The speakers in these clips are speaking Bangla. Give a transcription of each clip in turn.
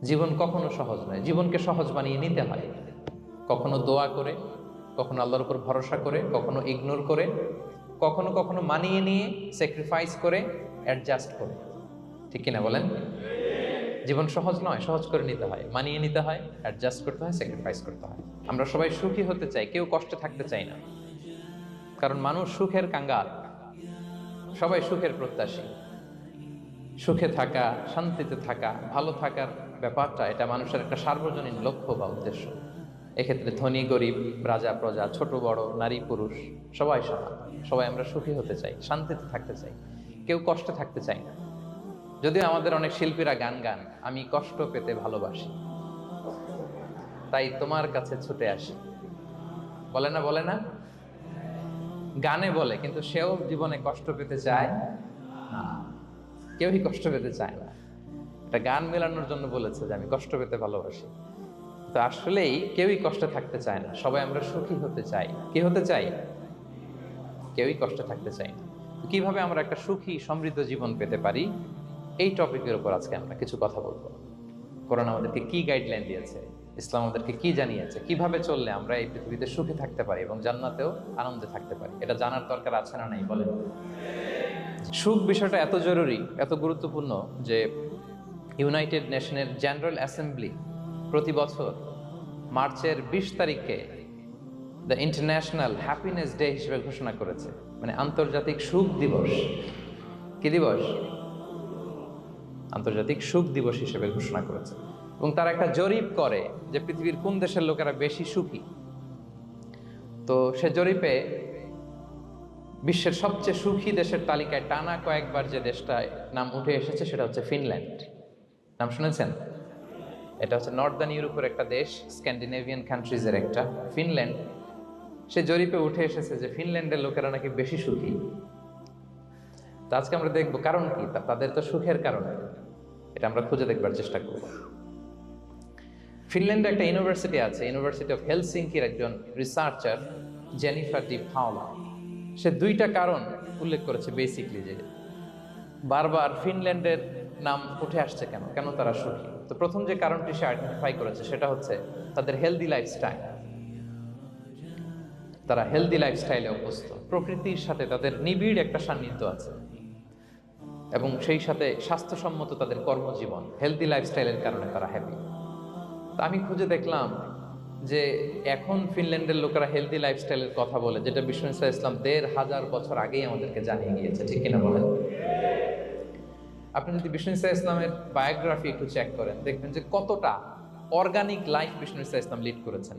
জীবন কখনো সহজ নয়, জীবনকে সহজ বানিয়ে নিতে হয়। কখনো দোয়া করে, কখনো আল্লাহর উপর ভরসা করে, কখনো ইগনোর করে, কখনো কখনো মানিয়ে নিয়ে স্যাক্রিফাইস করে, অ্যাডজাস্ট করে। ঠিক কিনা বলেন? জীবন সহজ নয়, সহজ করে নিতে হয়, মানিয়ে নিতে হয়, অ্যাডজাস্ট করতে হয়, স্যাক্রিফাইস করতে হয়। আমরা সবাই সুখী হতে চাই, কেউ কষ্টে থাকতে চাই না, কারণ মানুষ সুখের কাঙ্গাল, সবাই সুখের প্রত্যাশী। সুখে থাকা, শান্তিতে থাকা, ভালো থাকার ব্যাপারটা এটা মানুষের একটা সার্বজনীন লক্ষ্য বা উদ্দেশ্য। এক্ষেত্রে ধনী গরিব, রাজা প্রজা, ছোট বড়, নারী পুরুষ সবাই সমান। সবাই আমরা সুখী হতে চাই, শান্তিতে থাকতে চাই, কেউ কষ্টে থাকতে চাই না। যদিও আমাদের অনেক শিল্পীরা গান গান, আমি কষ্ট পেতে ভালোবাসি, তাই তোমার কাছে ছুটে আসি, বলে না? বলে না? গানে বলে, কিন্তু সেও জীবনে কষ্ট পেতে চায় না। কেউই কষ্ট পেতে চায় না। এটা গান মেলানোর জন্য বলেছে যে আমি কষ্ট পেতে ভালোবাসি, তো আসলেই কেউই কষ্টে থাকতে চায় না। সবাই আমরা সুখী হতে চাই। কি হতে চাই? কেউই কষ্টে থাকতে চাই না। তো কিভাবে আমরা একটা সুখী সমৃদ্ধ জীবন পেতে পারি, এই টপিকের উপর আজকে আমরা কিছু কথা বলবো। কোরআন আমাদেরকে কি গাইডলাইন দিয়েছে, ইসলাম আমাদেরকে কি জানিয়েছে, কিভাবে চললে আমরা এই পৃথিবীতে সুখে থাকতে পারি এবং জান্নাতেও আনন্দে থাকতে পারি, এটা জানার দরকার আছে না নাই বলেন? সুখ বিষয়টা এত জরুরি, এত গুরুত্বপূর্ণ যে ইউনাইটেড নেশনের জেনারেল অ্যাসেম্বলি প্রতি বছর মার্চের 20 তারিখে দ্য ইন্টারন্যাশনাল হ্যাপিনেস ডে হিসেবে ঘোষণা করেছে, মানে আন্তর্জাতিক সুখ দিবস। কি দিবস? আন্তর্জাতিক সুখ দিবস হিসেবে ঘোষণা করেছে। এবং তারা একটা জরিপ করে যে পৃথিবীর কোন দেশের লোকেরা বেশি সুখী। তো সে জরিপে বিশ্বের সবচেয়ে সুখী দেশের তালিকায় টানা কয়েকবার যে দেশটায় নাম উঠে এসেছে সেটা হচ্ছে ফিনল্যান্ড। নাম শুনেছেন? এটা হচ্ছে নর্দার্ন ইউরোপের একটা দেশ, স্ক্যান্ডিনেভিয়ান কান্ট্রিজের একটা, ফিনল্যান্ড। সে জরিপে উঠে এসেছে যে ফিনল্যান্ডের লোকেরা নাকি বেশি সুখী। তো আজকে আমরা দেখবো কারণ কি, তাদের তো সুখের কারণ, এটা আমরা খুঁজে দেখবার চেষ্টা করব। ফিনল্যান্ডে একটা ইউনিভার্সিটি আছে, ইউনিভার্সিটি অফ হেলসিঙ্কির একজন রিসার্চার জেনিফার ডি পাওলা, সে 2টা কারণ উল্লেখ করেছে বেসিকলি, যে বারবার ফিনল্যান্ডের নাম উঠে আসছে কেন, কেন তারা সুখী। তো প্রথম যে কারণটি সে আইডেন্টিফাই করেছে সেটা হচ্ছে তাদের হেলদি লাইফস্টাইল। তারা হেলদি লাইফস্টাইলে অভ্যস্ত, প্রকৃতির সাথে তাদের নিবিড় একটা সান্নিধ্য আছে, এবং সেই সাথে স্বাস্থ্যসম্মত তাদের কর্মজীবন। হেলদি লাইফস্টাইলের কারণে তারা হ্যাপি। তা আমি খুঁজে দেখলাম যে এখন ফিনল্যান্ডের লোকেরা হেলদি লাইফস্টাইলের কথা বলে, যেটা বিষ্ণু ইসলাম 1500 বছর আগেই আমাদেরকে জানিয়ে গিয়েছে। ঠিক কিনা বলেন? আপনি যদি বিষ্ণু ইসলামের বায়োগ্রাফি একটু চেক করেন, দেখবেন যে কতটা অর্গানিক লাইফ বিষ্ণু ইসলাম লিড করেছেন।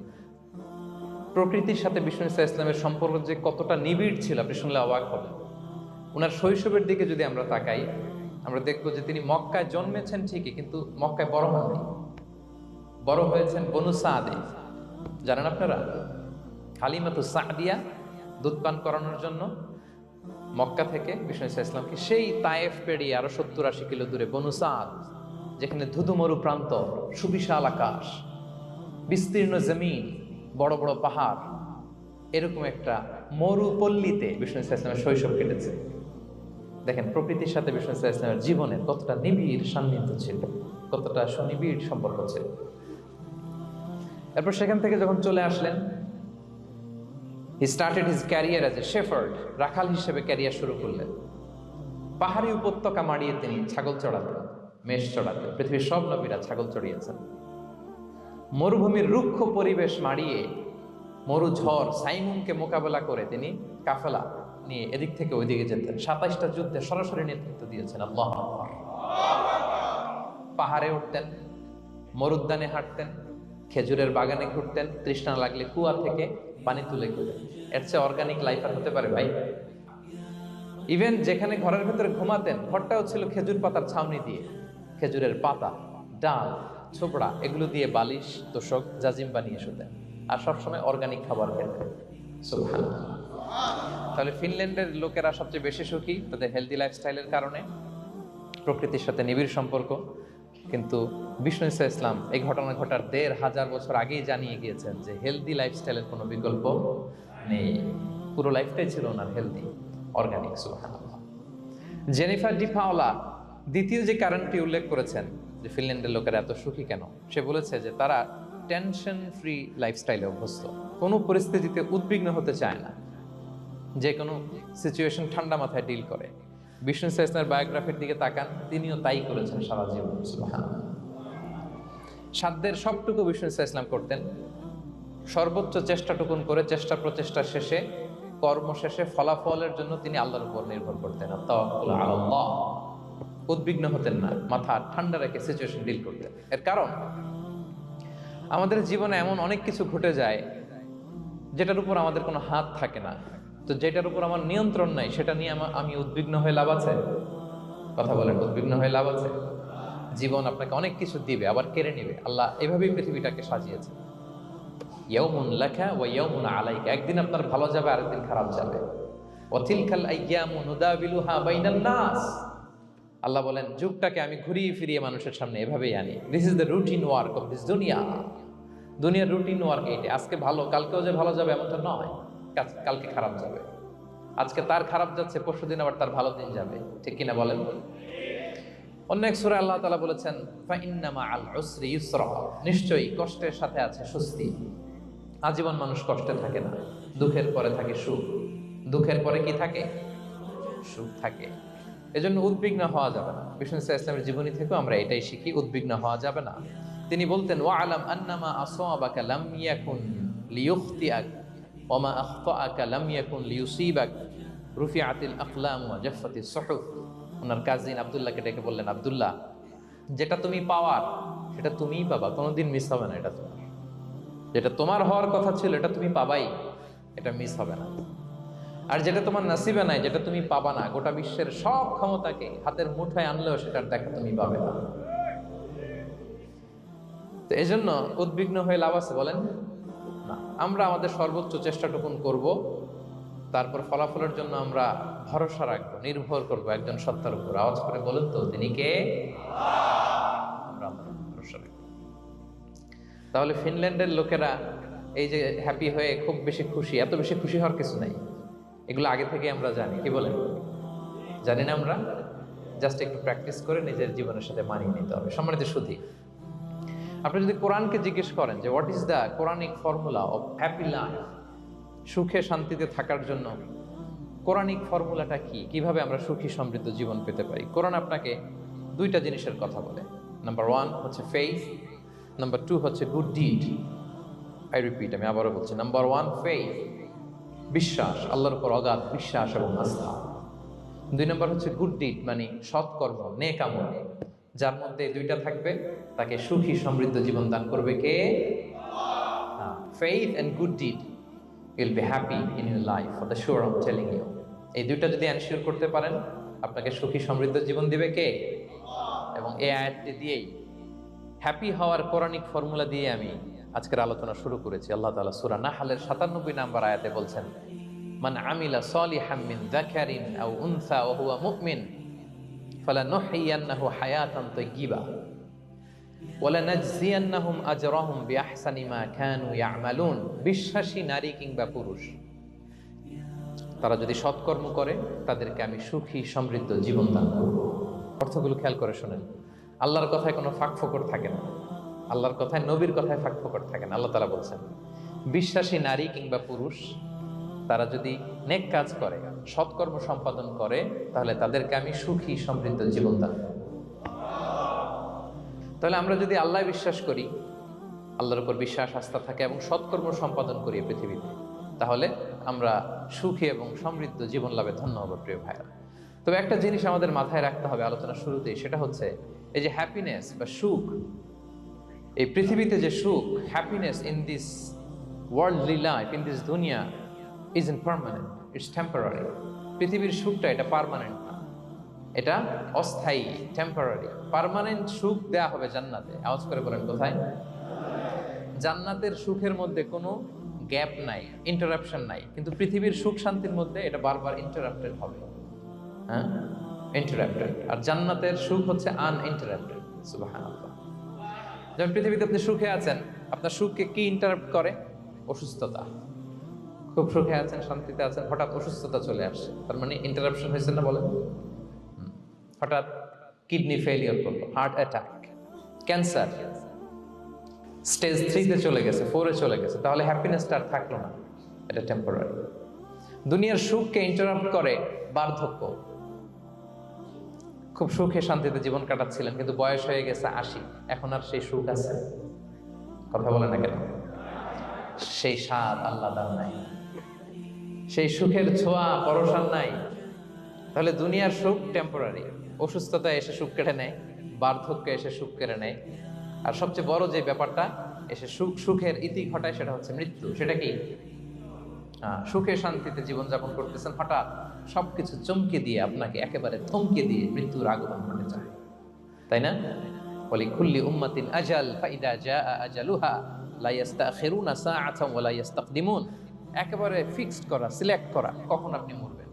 প্রকৃতির সাথে বিষ্ণু ইসলামের সম্পর্ক যে কতটা নিবিড় ছিল, আপনি শুনলে অবাক হবেন। ওনার শৈশবের দিকে যদি আমরা তাকাই, আমরা দেখবো যে তিনি মক্কায় জন্মেছেন ঠিকই, কিন্তু মক্কায় বড় হননি। বড় হয়েছেন বনু সাদে। জানেন আপনারা? হালিমাতু সাদিয়া দুধ পান করানোর জন্য মক্কা থেকে বিষ্ণু ইসলামকে সেই তায়েফ পেরিয়ে আরো 70-80 কিলো দূরে বনু সাদ, যেখানে ধুধু মরু প্রান্ত, সুবিশাল আকাশ, বিস্তীর্ণ জমিন, বড় বড় পাহাড়, এরকম একটা মরুপল্লীতে বিষ্ণু ইসলামের শৈশব কেটেছে। দেখেন প্রকৃতির সাথে বিষ্ণু ইসলামের জীবনের কতটা নিবিড় সান্নিধ্য ছিল, কতটা সুনিবিড় সম্পর্ক ছিল। এরপর সেখান থেকে যখন চলে আসলেন, he started his career as a shepherd, রাখাল হিসেবে ক্যারিয়ার শুরু করলেন। পাহাড়ি উপত্যকা মাড়িয়ে তিনি ছাগল চড়াতেন, মেষ চড়াতেন। পৃথিবীর সব নবীরা ছাগল চড়িয়েছেন। মরুভূমির রুক্ষ পরিবেশ মাড়িয়ে মরু ঝড় সাইমুনকে মোকাবেলা করে তিনি কাফেলা নিয়ে এদিক থেকে ওইদিকে যেতেন। 27টা যুদ্ধে সরাসরি নেতৃত্ব দিয়েছেন। আল্লাহু আকবার। পাহাড়ে উঠতেন, মরুদ্যানে হাঁটতেন, খেজুরের বাগানে ঘুরতেন, তৃষ্ণা লাগলে কুয়া থেকে পানি তুলে খেতেন। এর চেয়ে অর্গানিক লাইফ আর হতে পারে ভাই? ইভেন যেখানে ঘরের ভেতরে ঘুমাতেন, ঘরটাও ছিল খেজুর পাতার ছাউনি দিয়ে, খেজুরের পাতা, ডাল, ছোবড়া এগুলো দিয়ে বালিশ, তোষক, জাজিম বানিয়ে শুতেন। আর সবসময় অর্গানিক খাবার খেতেন। সুবহানাল্লাহ। তাহলে ফিনল্যান্ডের লোকেরা সবচেয়ে বেশি সুখী তাদের হেলদি লাইফস্টাইলের কারণে, প্রকৃতির সাথে নিবিড় সম্পর্ক। কিন্তু বিষ্ণু ইসলাম এই ঘটনা ঘটার 1500 বছর আগেই জানিয়ে গিয়েছেন যে হেলদি লাইফস্টাইলের কোনো বিকল্প নেই। পুরো লাইফটাই ছিল ওনার হেলদি, অর্গানিক। সুবহানাল্লাহ। জেনিফার ডি পাওলা দ্বিতীয় যে কারণটি উল্লেখ করেছেন, যে ফিনল্যান্ডের লোকেরা এত সুখী কেন, সে বলেছে যে তারা টেনশন ফ্রি লাইফস্টাইলে অভ্যস্ত, কোনো পরিস্থিতিতে উদ্বিগ্ন হতে চায় না, যে কোনো সিচুয়েশন ঠান্ডা মাথায় ডিল করে। বিষ্ণু ইসলামের বায়োগ্রাফির দিকে তাকান, তিনিও তাই করেছেন সারা জীবন। সুবহানাল্লাহ। সাধ্যের সবটুকু বিষ্ণু ইসলাম করতেন, সর্বোচ্চ চেষ্টাটুকুন করে চেষ্টা প্রচেষ্টা শেষে, কর্ম শেষে ফলাফলের জন্য তিনি আল্লাহর উপর নির্ভর করতেন। তাওয়াক্কুল আলাল্লাহ। উদ্বিগ্ন হতেন না, মাথা ঠান্ডা রেখে সিচুয়েশন ডিল করতেন। এর কারণ আমাদের জীবনে এমন অনেক কিছু ঘটে যায় যেটার উপর আমাদের কোনো হাত থাকে না। তো যেটার উপর আমার নিয়ন্ত্রণ নাই সেটা নিয়ে আমি উদ্বিগ্ন হয়ে লাভ আছে? কথা বলেন, উদ্বিগ্ন হয়ে লাভ আছে? জীবন আপনাকে অনেক কিছু দিবে, আবার কেড়ে নিবে। আল্লাহ এভাবেই পৃথিবীটাকে সাজিয়েছে। ইয়াউমুন লাকা ওয়া ইয়াউমুন আলাইকা, একদিন আপনার ভালো যাবে, আরেকদিন খারাপ যাবে। ওয়া তিলকাল আইয়ামু নুদাবিলুহা বাইনান নাস, আল্লাহ বলেন যুগটাকে আমি ঘুরিয়ে ফিরিয়ে মানুষের সামনে এভাবেই আনি। This is the routine work of this দুনিয়া। দুনিয়ার রুটিন ওয়ার্ক এইটা। আজকে ভালো, কালকেও যে ভালো যাবে এমন তো নয়, কালকে খারাপ যাবে। আজকে তার খারাপ যাচ্ছে, পরশুদিন আবার তার ভালো দিন যাবে, ঠিক কিনা বলেন? অন্য এক সূরায় আল্লাহ তাআলা বলেছেন ফাইন্না মাআল উসরি ইউসরা, নিশ্চয়ই কষ্টের সাথে আছে স্বস্তি। আজীবন মানুষ কষ্টে থাকে না, দুঃখের পরে থাকে সুখ। দুঃখের পরে কি থাকে? সুখ থাকে। এজন্য উদ্বিগ্ন হওয়া যাবে না। বিষ্ণু ইসলামের জীবনী থেকেও আমরা এটাই শিখি, উদ্বিগ্ন হওয়া যাবে না। তিনি বলতেন ওয়া আলাম আন্নামা আসাবাকা লাম ইয়াকুন লিয়ুখতিআক ওয়া মা আখতাআকা লাম ইয়াকুন লিয়ুসিবাক রুফিআতিল আকলাম ওয়া জাফফাতিস সুহুফ। ওনার কাজিন আব্দুল্লাহকে ডেকে বললেন, আব্দুল্লাহ, যেটা তুমি পাওয়ার সেটা তুমিই পাবা, কোনোদিন মিস হবে না। এটা তোমার, যেটা তোমার হওয়ার কথা ছিল এটা তুমি পাবাই, এটা মিস হবে না। আর যেটা তোমার নসিবে নাই, যেটা তুমি পাবা না, গোটা বিশ্বের সব ক্ষমতাকে হাতের মুঠোয় আনলেও সেটার দেখা তুমি পাবে না। তো এই জন্য উদ্বিগ্ন হয়ে লাভ আছে বলেন না। আমরা আমাদের সর্বোচ্চ চেষ্টাটুকুন করব, তারপর ফলাফলের জন্য আমরা ভরসা রাখবো, নির্ভর করবো একজন সত্তার উপর। আওয়াজ করে বলেন তো, তিনি কে? আমরা ভরসা রাখবো। তাহলে ফিনল্যান্ডের লোকেরা এই যে হ্যাপি হয়ে খুব বেশি খুশি, এত বেশি খুশি হওয়ার কিছু নাই। এগুলো আগে থেকে আমরা জানি, কি বলেন? জানি না আমরা? জাস্ট একটু প্র্যাকটিস করে নিজের জীবনের সাথে মানিয়ে নিতে হবে। সম্মানিত সুধী, আপনি যদি কোরআনকে জিজ্ঞেস করেন যে what is the Quranic formula of happy life, সুখে শান্তিতে থাকার জন্য কোরআনিক ফর্মুলাটা কি, কিভাবে আমরা সুখী সমৃদ্ধ জীবন পেতে পারি, কোরআন আপনাকে দুইটা জিনিসের কথা বলে। নাম্বার 1 হচ্ছে ফেইথ, নাম্বার 2 হচ্ছে গুড ডিড। আই রিপিট, আমি আবারও বলছি, নাম্বার 1 ফেইথ, বিশ্বাস, আল্লাহর উপর অগাধ বিশ্বাস এবং আস্থা। 2 নম্বর হচ্ছে গুড ডিড, মানে সৎকর্ম, নেক আমল। যার মধ্যে দুইটা থাকবে তাকে সুখী সমৃদ্ধ জীবন দান করবে কে? Faith and good deed will be happy in your life for the sure, I am telling you. এই দুইটা যদি এনশিওর করতে পারেন, আপনাকে সুখী সমৃদ্ধ জীবন দিবে কে? এবং এই আয়াতটি দিয়েই, হ্যাপি হওয়ার কোরআনিক ফর্মুলা দিয়ে আমি আজকের আলোচনা শুরু করেছি। আল্লাহ তাআলা সূরা নাহলের 97 নম্বর আয়াতে বলছেন, মান আমিলা সালিহাম মিন যাকারিন আও উনসা ওয়া হুয়া মুমিন ফালানুহইয়ান্নাহু হায়াতান তাইয়্যিবা ওয়া লানাজজিয়ান্নাহুম আজরাহুম বিআহসানি মা কানু ইয়ামালুন। বিশ্বাসী নারী কিংবা পুরুষ, তারা যদি সৎকর্ম করে তাদেরকে আমি সুখী সমৃদ্ধ জীবন দান করব। অর্থগুলো খেয়াল করে শুনেন। আল্লাহর কথায় কোনো ফাঁকফোকর থাকে না, আল্লাহর কথায়, নবীর কথায় ফাঁকফোকর থাকে না। আল্লাহ তাআলা বলছেন বিশ্বাসী নারী কিংবা পুরুষ তারা যদি নেক কাজ করে, সৎকর্ম সম্পাদন করে, তাহলে তাদেরকে আমি সুখী সমৃদ্ধ জীবন দান করব। তাহলে আমরা যদি আল্লাহ বিশ্বাস করি, আল্লাহর উপর বিশ্বাস আস্থা থাকে এবং সৎকর্ম সম্পাদন করি পৃথিবীতে, তাহলে আমরা সুখী এবং সমৃদ্ধ জীবন লাভে ধন্য হব প্রিয় ভাইরা। তবে একটা জিনিস আমাদের মাথায় রাখতে হবে আলোচনা শুরুতেই, সেটা হচ্ছে এই যে হ্যাপিনেস বা সুখ, এই পৃথিবীতে যে সুখ, happiness in this worldly life, in this দুনিয়া isn't permanent, it's temporary. পৃথিবীর সুখটা এটা পার্মানেন্ট না, এটা অস্থায়ী, টেম্পোরারি। পার্মানেন্ট সুখ দেয়া হবে জান্নাতে। আওয়াজ করে বলেন কোথায়? জান্নাতের সুখের মধ্যে কোনো গ্যাপ নাই, ইন্টারাপশন নাই। কিন্তু পৃথিবীর সুখ শান্তির মধ্যে এটা বারবার ইন্টারাপ্টেড হবে, হ্যাঁ, ইন্টারাপ্টেড। আর জান্নাতের সুখ হচ্ছে আনইন্টারাপ্টেড। সুবহানাল্লাহ। যেমন পৃথিবীতে আপনি সুখে আছেন, আপনার সুখকে কি ইন্টারাপ্ট করে? অসুস্থতা। খুব সুখে আছেন, শান্তিতে আছেন, হঠাৎ অসুস্থতা চলে আসছে, তার মানে ইন্টারাপশন হয়েছে না বলেন? হঠাৎ কিডনি ফেলিওর করলো, হার্ট অ্যাটাক, ক্যান্সার স্টেজ 3-তে চলে গেছে, 4-এ চলে গেছে, তাহলে হ্যাপিনেসটা আর থাকলো না, এটা টেম্পোরারি। দুনিয়ার সুখকে ইন্টারাপ্ট করে বার্ধক্য। খুব সুখে শান্তিতে জীবন কাটাচ্ছিলেন, কিন্তু বয়স হয়ে গেছে 80, এখন আর সেই সুখ আছে? কথা বলে না কেন? সেই স্বাদ আল্লাহর নাই, সেই সুখের ছোঁয়া পরশান নাই। তাহলে দুনিয়ার সুখ টেম্পোরারি, অসুস্থতা এসে সুখ কেড়ে নেয়, বার্ধক্য এসে সুখ কেড়ে নেয়, আর সবচেয়ে বড় যে ব্যাপারটা এসে সুখের ইতি ঘটায় সেটা হচ্ছে মৃত্যু। সেটা কি? সুখে শান্তিতে জীবনযাপন করতেছেন, হঠাৎ সবকিছু চমকে দিয়ে আপনাকে একেবারে থমকে দিয়ে মৃত্যুর আগমন ঘটে যায়, তাই না? ওয়ালি কুল্লি উম্মাতিন আজাল ফাইদা জাআ আজালুহা লা ইস্তাখিরুনা সাআতান ওয়া লা ইস্তাকদিমুন। একেবারে ফিক্সড করা, সিলেক্ট করা কখন আপনি মরবেন।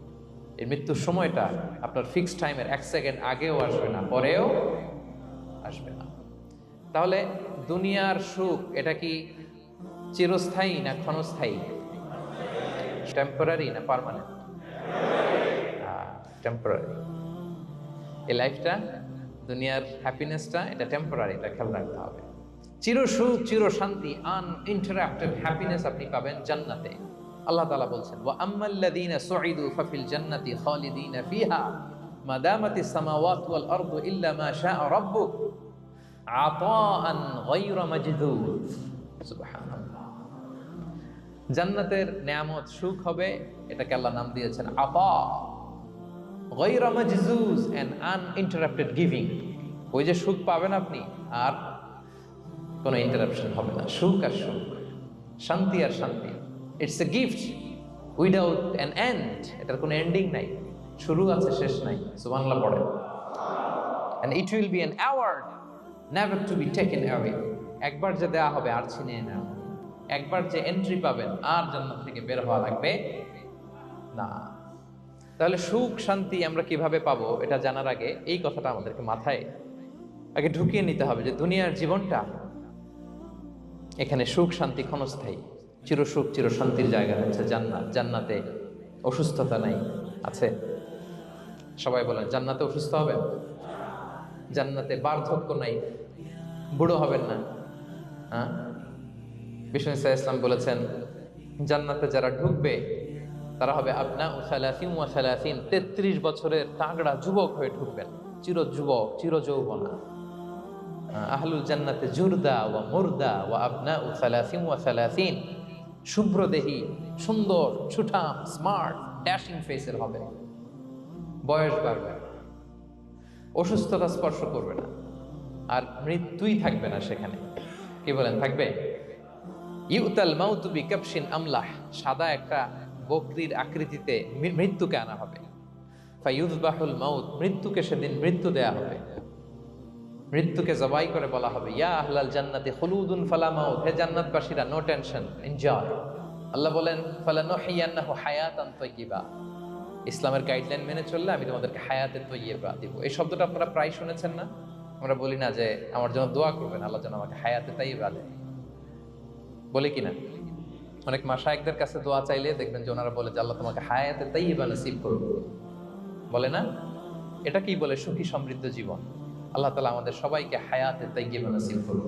এই মৃত্যুর সময়টা আপনার ফিক্সড টাইমের 1 সেকেন্ড আগেও আসবে না, পরেও আসবে না। তাহলে দুনিয়ার সুখ এটা কি চিরস্থায়ী না ক্ষণস্থায়ী? টেম্পোরারি না পার্মানেন্ট? টেম্পোরারি। এই লাইফটা, দুনিয়ার হ্যাপিনেসটা, এটা টেম্পোরারি, এটা খেয়াল রাখতে হবে। চির সুখ, চির শান্তি, আনইন্টারাপ্টেড হ্যাপিনেস আপনি পাবেন জান্নাতে। আল্লাহ তাআলা বলছেন, ওয়া আম্মাল্লাযীনা সুঈদু ফাফিল জান্নাতি খালিদিনা ফিহা মা দামাতিস সামাওয়াতু ওয়াল আরদু ইল্লা মা শাআ রাব্বুক আতাআন গায়রা মাজদুদ। সুবহানাল্লাহ। জান্নাতের নেয়ামত, সুখ হবে, এটাকে আল্লাহ নাম দিয়েছেন আতা, গায়রা মাজজুজ, এন্ড আনইন্টারাপ্টেড গিভিং। ওই যে সুখ পাবেন আপনি, আর কোনো ইন্টারাপশন হবে না। সুখ আর সুখ, শান্তি আর শান্তি, it's a gift without an end. এটার কোনো এন্ডিং নাই, শুরু আছে শেষ নাই। সুবহানাল্লাহ পড়ে। And it will be an award never to be taken away. একবার যে দেয়া হবে আর ছিনিয়ে নেওয়া, একবার যে এন্ট্রি পাবেন আর জান্নাত থেকে বের হওয়া লাগবে না। তাহলে সুখ শান্তি আমরা কিভাবে পাবো, এটা জানার আগে এই কথাটা আমাদেরকে মাথায় আগে ঢুকিয়ে নিতে হবে যে দুনিয়ার জীবনটা, এখানে সুখ শান্তি ক্ষণস্থায়ী। চির সুখ চির শান্তির জায়গা হচ্ছে জান্নাত। জান্নাতে অসুস্থতা নাই, আছে? সবাই বলেন জান্নাতে অসুস্থ হবেন, জান্নাতে বার্ধক্য নাই, বুড়ো হবেন না। হ্যাঁ, বিষ্ণু ইসলাম বলেছেন জান্নাতে যারা ঢুকবে তারা হবে আপনা ও সালাসিন ওয়া সালাসিন, 33 বছরের তাগড়া যুবক হয়ে ঢুকবেন, চির যুবক, চির যৌবনা। আহলুল জান্নাতে জুরদা ওয়া মুরদা ওয়া আবনা ও সালাসিন ওয়া সালাসিন, শুভ্রদেহী, সুন্দর, সুঠাম, স্মার্ট, ড্যাশিং ফেসের হবে, বয়স বাড়বে, অসুস্থতা স্পর্শ করবে না, আর মৃত্যুই থাকবে না সেখানে। কি বলেন, থাকবে? ইউতাল মাউতু বিকাবশিন আমলাহ, সাদা একটা বকরির আকৃতিতে মৃত্যুকে আনা হবে। ফায়ুযবাহুল মাউত, মৃত্যুকে সেদিন মৃত্যু দেয়া হবে, মৃত্যুকে জবাই করে বলা হবে ইয়া আহলাল জান্নাতি খুলুদুন ফালা মাউত, হে জান্নাতবাসীরা নো টেনশন, এনজয়। আল্লাহ বলেন ফালানুহিয়ান্নাহু হায়াতান তাইয়্যিবা, ইসলামের গাইডলাইন মেনে চললে আমি তোমাদেরকে হায়াতে তাইয়্যিবা দিব। এই শব্দটা আপনারা প্রায় শুনেছেন না? আমরা বলি না যে আমার জন্য দোয়া করবেন, আল্লাহ যেন আমাকে হায়াতে তাইয়্যিবা দেয়, বলি কিনা? অনেক মাশায়েখদের কাছে দোয়া চাইলে দেখবেন যে ওনারা বলে যে আল্লাহ তোমাকে হায়াতে তাইয়্যিবা নসিব করুন, বলে না? এটা কি বলে? সুখী সমৃদ্ধ জীবন। আল্লাহ তাআলা আমাদের সবাইকে হায়াতে তাইয়্যিবা নসিব করুন।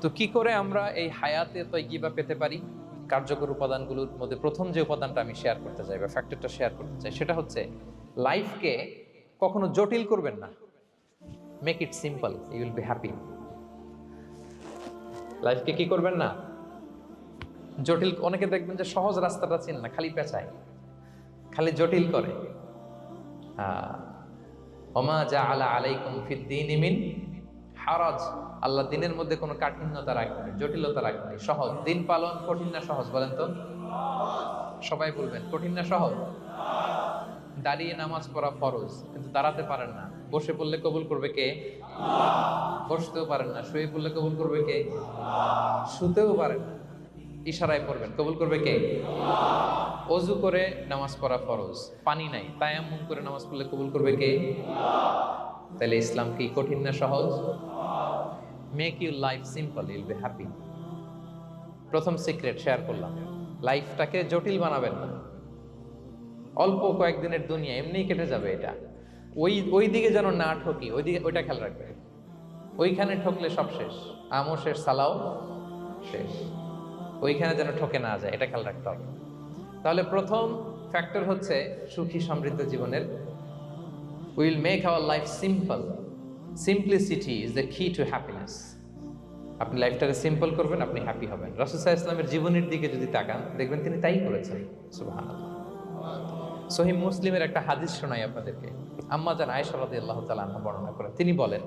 তো কি করে আমরা এই হায়াতে তাইয়্যিবা পেতে পারি? কার্যকর উপাদানগুলোর মধ্যে প্রথম যে উপাদানটা আমি শেয়ার করতে চাই বা ফ্যাক্টরটা শেয়ার করতে চাই, সেটা হচ্ছে লাইফকে কখনো জটিল করবেন না। Make it simple, you will be happy. লাইফকে কি করবেন না? জটিল। অনেকে দেখবেন যে সহজ রাস্তাটা চেনে না, খালি পেঁচায়, খালি জটিল করে। ওমা জাআলা আলাইকুম ফিদ-দীনি মিন হারাজ, আল্লাহ দিনের মধ্যে কোনো কাঠিন্যতা রাখেনি, জটিলতা রাখেনি, সহজ। দিন পালন কঠিন না সহজ? বলেন তো, সবাই বলবেন কঠিন না সহজ? দাঁড়িয়ে নামাজ পড়া ফরজ, কিন্তু দাঁড়াতে পারেন না। বসে পড়লে কবুল করবে কে? বসতেও পারেন না। শুয়ে পড়লে কবুল করবে কে? শুতেও পারেন না, ইশারায় পড়বেন, কবুল করবে কে? অজু করে নামাজ পড়া ফরজ, পানি নাই, তায়াম্মুম করে নামাজ পড়লে কবুল করবে কে? তাহলে ইসলাম কি কঠিন না সহজ? Make your life simple, Yule be happy. প্রথম সিক্রেট শেয়ার করলাম, লাইফটাকে জটিল বানাবেন না। অল্প কয়েকদিনের দুনিয়া, এমনিই কেটে যাবে। এটা ওই দিকে যেন না ঠকি, ওইটা খেয়াল রাখবে। ওইখানে ঠকলে সব শেষ, আমও শেষ, সালাও শেষ। ওইখানে যেন ঠকে না যায়, এটা খেয়াল রাখতে হবে। তাহলে প্রথম ফ্যাক্টর হচ্ছে সুখী সমৃদ্ধ জীবনের will make our life simple. Simplicity is the কি টু হ্যাপিনেস। আপনি লাইফটাকে সিম্পল করবেন, আপনি হ্যাপি হবেন। রাসূল সাল্লাল্লাহু আলাইহি ওয়াসাল্লামের জীবনের দিকে যদি তাকান, দেখবেন তিনি তাই করেছেন। সুবহানাল্লাহ। সহিহ মুসলিমের একটা হাদিস শোনাই আপনাদেরকে। আম্মা জান আয়েশা রাদিয়াল্লাহু তাআলা আনহা বর্ণনা করেন। তিনি বলেন,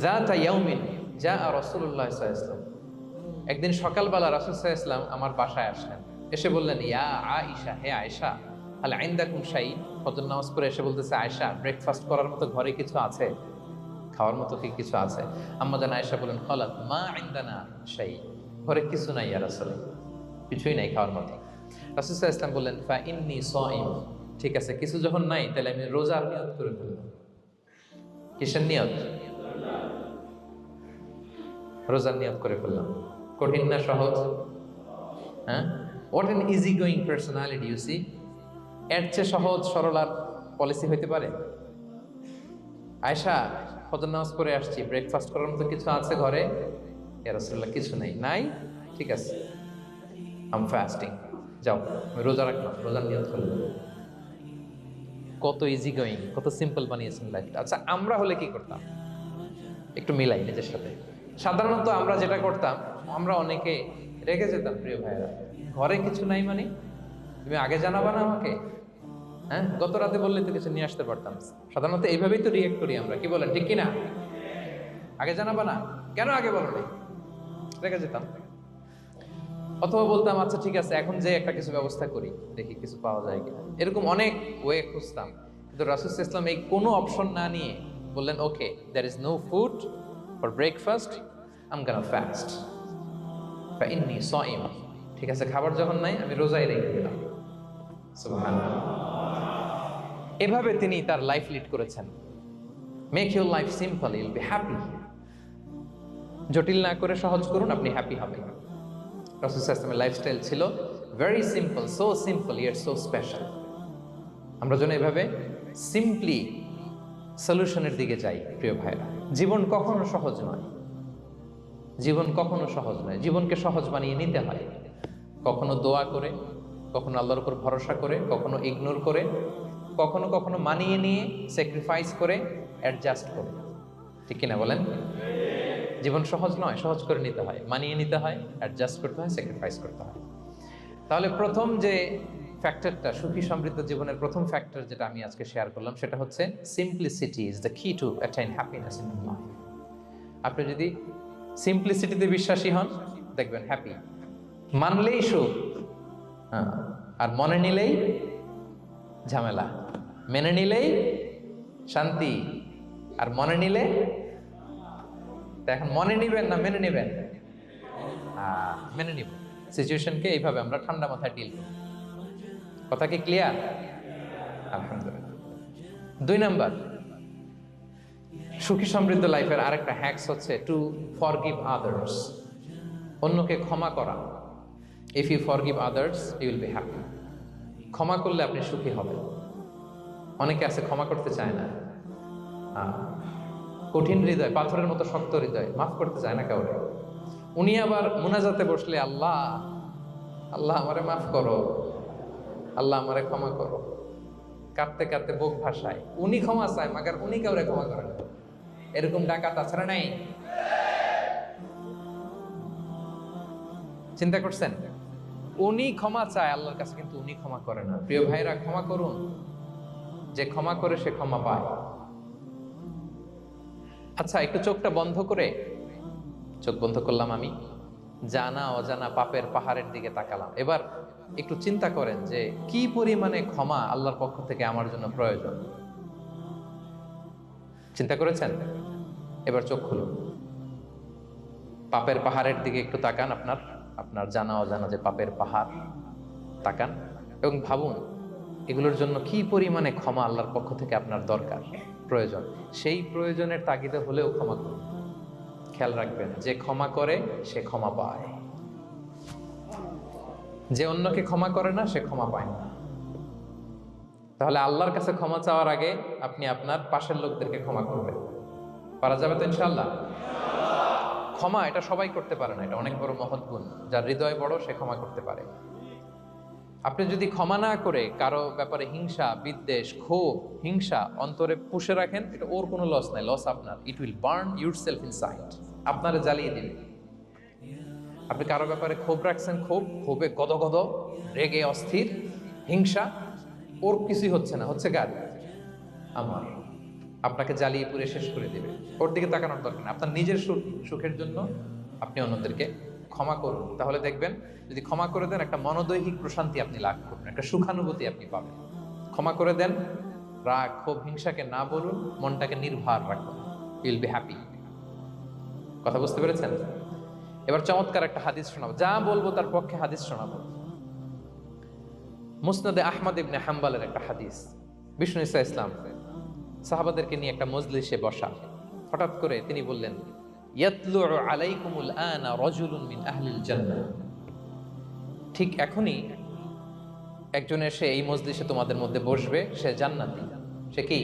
যাতা ইয়াউমিন জাআ রাসূলুল্লাহ সাল্লাল্লাহু আলাইহি ওয়াসাল্লাম, একদিন সকালবেলা রাসূল সাল্লাল্লাহু আলাইহি ওয়াসাল্লাম আমার বাসায় আসলেন। এসে বললেন, ইয়া আয়েশা, হে আয়েশা, হাল ইনদাকুম শাই। ফজর নামাজ পড়ে এসে বলতেছে, আয়েশা, ব্রেকফাস্ট করার মতো ঘরে কিছু আছে, খাওয়ার মতো কি কিছু আছে? আম্মা জান আয়েশা বলেন, খালাত মা ইনদানা শাই, ঘরে কিছু নাই ইয়া রাসূল, কিছুই নাই খাওয়ার মতো। রাসূল সাল্লাল্লাহু আলাইহি ওয়াসাল্লাম বললেন, ফা ইন্নী সাইম, ঠিক আছে, কিছু যখন নাই তাহলে আমি রোজার নিয়ত করে ফেললাম। কিসের নিয়ত? রোজার নিয়ত করে ফেললাম। কঠিন না সহজ? হ্যাঁ, what an easy going personality you see. এর চেয়ে সহজ সরল আর পলিসি হইতে পারে? আয়েশা, ফজর নামাজ পড়ে আসছি, ব্রেকফাস্ট করার মতো কিছু আছে ঘরে? ইয়া রাসূলুল্লাহ, কিছু নাই। নাই, ঠিক আছে, আই এম ফাস্টিং, যাও আমি রোজা রাখলাম, রোজার নিয়ত করলাম। কত ইজি গোয়িং, কত সিম্পল বানিয়েছেন লাইফটা। আচ্ছা, আমরা হলে কি করতাম? একটু মিলাই নিজের সাথে। সাধারণত আমরা যেটা করতাম, আমরা অনেকে রেগে যেতাম। প্রিয় ভাইয়েরা, ঘরে কিছু নাই মানে তুমি আগে জানাবা না আমাকে? হ্যাঁ, গত রাতে বললে তো কিছু নিয়ে আসতে পারতাম। সাধারণত এইভাবেই তো রিয়েক্ট করি আমরা, কি বলেন, ঠিক কিনা? আগে জানাবা না, কেন আগে বলো নাই? রেগে যেতাম। অথবা বলতাম, আচ্ছা ঠিক আছে, এখন যে একটা কিছু ব্যবস্থা করি, দেখি কিছু পাওয়া যায় কিনা। এরকম অনেক ওয়ে খুঁজতাম। কিন্তু রাসূল সাল্লাল্লাহু আলাইহি ওয়াসাল্লাম এই কোনো অপশন না নিয়ে বললেন, okay, there is no food for breakfast, I am gonna fast, ফা ইন্নী সাইম। ঠিক আছে, খাবার যখন নাই আমি রোজাই রেখে দিলাম। সুবহানাল্লাহ। এভাবে তিনি তার লাইফ লিড করেছেন। Make your life simple, Yule be happy. জটিল না করে সহজ করুন, আপনি হ্যাপি হবেন। রাসূল সাল্লাল্লাহু আলাইহি ওয়াসাল্লামের লাইফস্টাইল ছিল very simple, so simple yet so special. আমরা যেন এভাবে সিম্পলি সলিউশনের দিকে যাই। প্রিয় ভাইরা, জীবন কখনো সহজ নয়, জীবন কখনো সহজ নয়। জীবনকে সহজ বানিয়ে নিতে হয়। কখনো দোয়া করে, কখনো আল্লাহর উপর ভরসা করে, কখনো ইগনোর করে, কখনো কখনো মানিয়ে নিয়ে, স্যাক্রিফাইস করে, অ্যাডজাস্ট করে। ঠিক কিনা বলেন? জীবন সহজ নয়, সহজ করে নিতে হয়, মানিয়ে নিতে হয়, অ্যাডজাস্ট করতে হয়, স্যাক্রিফাইস করতে হয়। তাহলে প্রথম যে ফ্যাক্টরটা, সুখী সমৃদ্ধ জীবনের প্রথম ফ্যাক্টর যেটা আমি আজকে শেয়ার করলাম, সেটা হচ্ছে সিম্পলিসিটি ইজ দ্য কি টু অ্যাটাইন হ্যাপিনেস ইন লাইফ। আপনি যদি সিম্পলিসিটিতে বিশ্বাসী হন, দেখবেন হ্যাপি। মানলেই সুখ, হ্যাঁ, আর মনে নিলেই ঝামেলা। মেনে নিলেই শান্তি, আর মনে নিলে, এখন মনে নিবেন না মেনে নিবেন? মেনে নিব। সিচুয়েশনকে এইভাবে আমরা ঠান্ডা মাথায় ডিল করি। কথা কি ক্লিয়ার? আলহামদুলিল্লাহ। 2 নাম্বার, সুখী সমৃদ্ধ লাইফের আরেকটা হ্যাকস হচ্ছে টু ফরগিভ আদার্স। অন্যকে ক্ষমা করা। If you forgive others you will be happy. ক্ষমা করলে আপনি সুখী হবেন। অনেকে আছে ক্ষমা করতে চায় না, কঠিন হৃদয়, পাথরের মতো শক্ত হৃদয়, মাফ করতে চায় না কাউকে। উনি আবার মুনাজাতে বসলে, আল্লাহ আল্লাহ আমারে মাফ করো, আল্লাহ আমারে ক্ষমা করো, কাঁদতে কাঁদতে বুক ভাসায়। উনি ক্ষমা চায়, মাগার উনি কাউরে ক্ষমা করেন। এরকম ডাকাত তাছাড়া নাই? চিন্তা করছেন? উনি ক্ষমা চায় আল্লাহর কাছে, কিন্তু উনি ক্ষমা করে না। প্রিয় ভাইরা, ক্ষমা করুন। যে ক্ষমা করে সে ক্ষমা পায়। আচ্ছা, একটু চোখটা বন্ধ করে, চোখ বন্ধ করলাম আমি, জানা অজানা পাপের পাহাড়ের দিকে তাকালাম। এবার একটু চিন্তা করেন যে কি পরিমাণে ক্ষমা আল্লাহর পক্ষ থেকে আমার জন্য প্রয়োজন। চিন্তা করেছেন? এবার চোখ খুলুন, পাপের পাহাড়ের দিকে একটু তাকান। আপনার জানা অজানা যে পাপের পাহাড়, তাকান এবং ভাবুন এগুলোর জন্য কি পরিমাণে ক্ষমা আল্লাহর পক্ষ থেকে আপনার দরকার, প্রয়োজন। সেই প্রয়োজনের তাগিদে হলেও ক্ষমা করুন। খেয়াল রাখবেন, যে ক্ষমা করে সে ক্ষমা পায়, যে অন্যকে ক্ষমা করে না সে ক্ষমা পায় না। তাহলে আল্লাহর কাছে ক্ষমা চাওয়ার আগে আপনি আপনার পাশের লোকদেরকে ক্ষমা করবেন। পারা যাবে তো ইনশাআল্লাহ? ক্ষমা এটা সবাই করতে পারে না, এটা অনেক বড় মহৎ গুণ। যার হৃদয় বড় সে ক্ষমা করতে পারে। আপনি যদি ক্ষমা না করে কারো ব্যাপারে হিংসা, বিদ্বেষ, ক্ষোভ, হিংসা অন্তরে পুষে রাখেন, এটা ওর কোনো লস নাই, লস আপনার। It will burn yourself inside, আপনারে জ্বালিয়ে দিবে। আপনি কারো ব্যাপারে ক্ষোভ রাখছেন, ক্ষোভে গদগদ, রেগে অস্থির, হিংসা, ওর কিছুই হচ্ছে না, হচ্ছে কার? আমার। আপনাকে জ্বালিয়ে পুড়ে শেষ করে দেবে। ওর দিকে তাকানোর দরকার নেই। আপনার নিজের সুখের জন্য আপনি অন্যদেরকে ক্ষমা করুন, তাহলে দেখবেন যদি ক্ষমা করে দেন একটা মনোদৈহিক প্রশান্তি আপনি লাভ করবেন, একটা সুখানুভূতি আপনি পাবেন। ক্ষমা করে দেন, রাগ, ক্ষোভ, হিংসাকে না বলুন, মনটাকে নির্ভার রাখুন, ইউল বি হ্যাপি। কথা বুঝতে পেরেছেন? এবার চমৎকার একটা হাদিস শোনাবো, যা বলবো তার পক্ষে হাদিস শোনাবো। মুসনাদে আহমদ ইবনে হাম্বালের একটা হাদিস। বিষ্ণু ইসা ইসলাম সাহাবাদেরকে নিয়ে একটা মজলিসে বসা, হঠাৎ করে তিনি বললেন, ইয়াতলু আলাইকুমুল আনা রাজুলুন মিন আহলিল জান্নাহ। ঠিক এখনই একজন এসে এই মজলিসে তোমাদের মধ্যে বসবে, সে জান্নাতি। সে কি?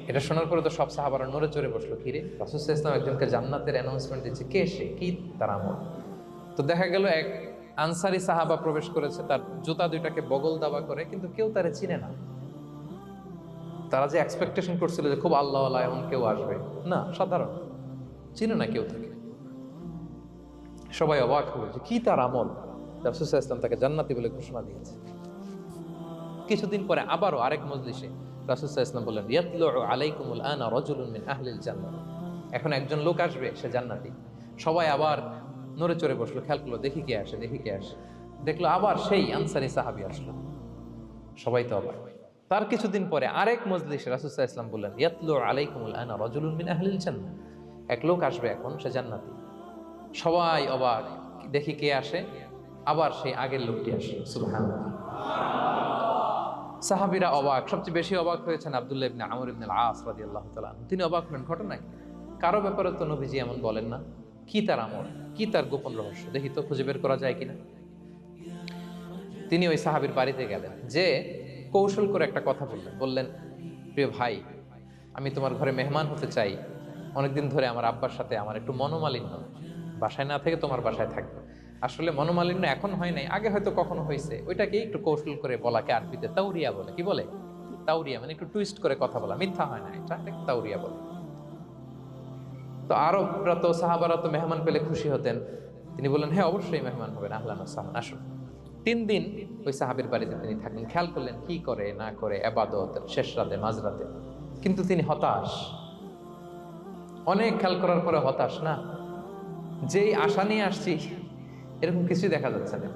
এটা শোনার পরে তো সব সাহাবারা নড়ে চড়ে বসলো, কি রে, রাসূল সাল্লাল্লাহু আলাইহি ওয়াসাল্লাম একজনকে জান্নাতের অ্যানাউন্সমেন্ট দিচ্ছে, কে সে, কি তার আমল? তো দেখা গেল এক আনসারি সাহাবা প্রবেশ করেছে, তার জুতা দুইটাকে বগল দাবা করে, কিন্তু কেউ তারে চিনে না। তারা যে এক্সপেকটেশন করছিল যে খুব আল্লাহওয়ালা এমন কেউ আসবে, না, সাধারণ, চিনে না কেউ তাকে। সবাই অবাক হবে যে কি তার আমল, রাসূল সাল্লাল্লাহু আলাইহি ওয়াসাল্লাম তাকে জান্নাতি বলে ঘোষণা দিয়েছে। কিছুদিন পরে আবারও আরেক মজলিসে রাসূল সাল্লাল্লাহু আলাইহি ওয়াসাল্লাম বললেন, ইয়াতলু আলাইকুমুল আনা রাজুলুন মিন আহলিল জান্নাহ। এখন একজন লোক আসবে, সে জান্নাতি। সবাই আবার নড়ে চড়ে বসলো, খেয়াল করলো, দেখি কে আসে, দেখি কে আসে। দেখলো আবার সেই আনসারী সাহাবী আসলো। সবাই তো অবাক। তার কিছুদিন পরে আরেক মজলিসে রাসূল সাল্লাল্লাহু আলাইহি ওয়াসাল্লাম বললেন, ইয়াতলু আলাইকুমুল আনা রাজুলুন মিন আহলিল জান্নাহ। এক লোক আসবে এখন, সে জান্নাতি। সবাই অবাক, দেখি কে আসে, আবার সেই আগের লোকটি আসে। সুবহানাল্লাহ। সাহাবীরা অবাক, সবচেয়ে বেশি অবাক হয়েছেন আব্দুল্লাহ ইবনে আমর ইবনে আল-আস রাদিয়াল্লাহু তাআলা। তিনি অবাক হলেন, ঘটনা কি? কারো ব্যাপারে তো নবীজি এমন বলেন না, কি তার আমল, কি তার গোপন রহস্য, দেখি তো খুঁজে বের করা যায় কিনা। তিনি ওই সাহাবীর বাড়িতে গেলেন, যে কৌশল করে একটা কথা বললেন, প্রিয় ভাই, আমি তোমার ঘরে মেহমান হতে চাই। অনেকদিন ধরে আমার আব্বার সাথে আমার একটু মনোমালিন্য, বাসায় না থেকে তোমার বাসায় থাকবো। আসলে মনোমালিন্য এখন হয় নাই, আগে হয়তো কখনো হয়েছে, ওইটাকে একটু কৌশল করে বলাকে আরবিতে তাউরিয়া বলে। কি বলে? তাউরিয়া, মানে একটু টুইস্ট করে কথা বলা, মিথ্যা হয় না, এটা তাউরিয়া বলে। তো আরবরা তো, সাহাবারা তো মেহমান পেলে খুশি হতেন। তিনি বললেন, হ্যাঁ অবশ্যই মেহমান হবেন, আহলান ওয়া সাহলান, আসুন। 3 দিন ওই সাহাবীর বাড়িতে তিনি থাকলেন। খেয়াল করলেন কি করে না করে, ইবাদত, শেষ রাতে, মাঝরাতে। কিন্তু তিনি হতাশ, অনেক খেয়াল করার পরে হতাশ। না, যেই আশা নিয়ে আসছি এরকম কিছুই দেখা যাচ্ছে না।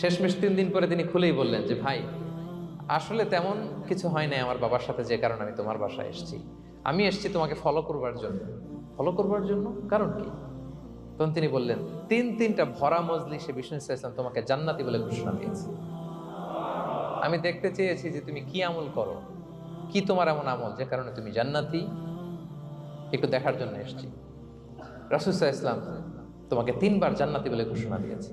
শেষমেশ 3 দিন পরে তিনি খুলেই বললেন যে, ভাই আসলে তেমন কিছু হয় নাই আমার বাবার সাথে, যে কারণে আমি তোমার বাসায় এসেছি। আমি এসেছি তোমাকে ফলো করবার জন্য। ফলো করবার জন্য? কারণ কি? তখন তিনি বললেন, 3টা ভরা মজলিসে বিষ্ণু সাল্লাল্লাহু আলাইহি ওয়াসাল্লাম তোমাকে জান্নাতি বলে ঘোষণা দিয়েছে। আমি দেখতে চেয়েছি যে তুমি কি আমল করো, কি তোমার এমন আমল যে কারণে তুমি জান্নাতি, একটু দেখার জন্য এসেছি। রাসূল সাল্লাল্লাহু আলাইহি ওয়াসাল্লাম তোমাকে 3বার জান্নাতি বলে ঘোষণা দিয়েছে,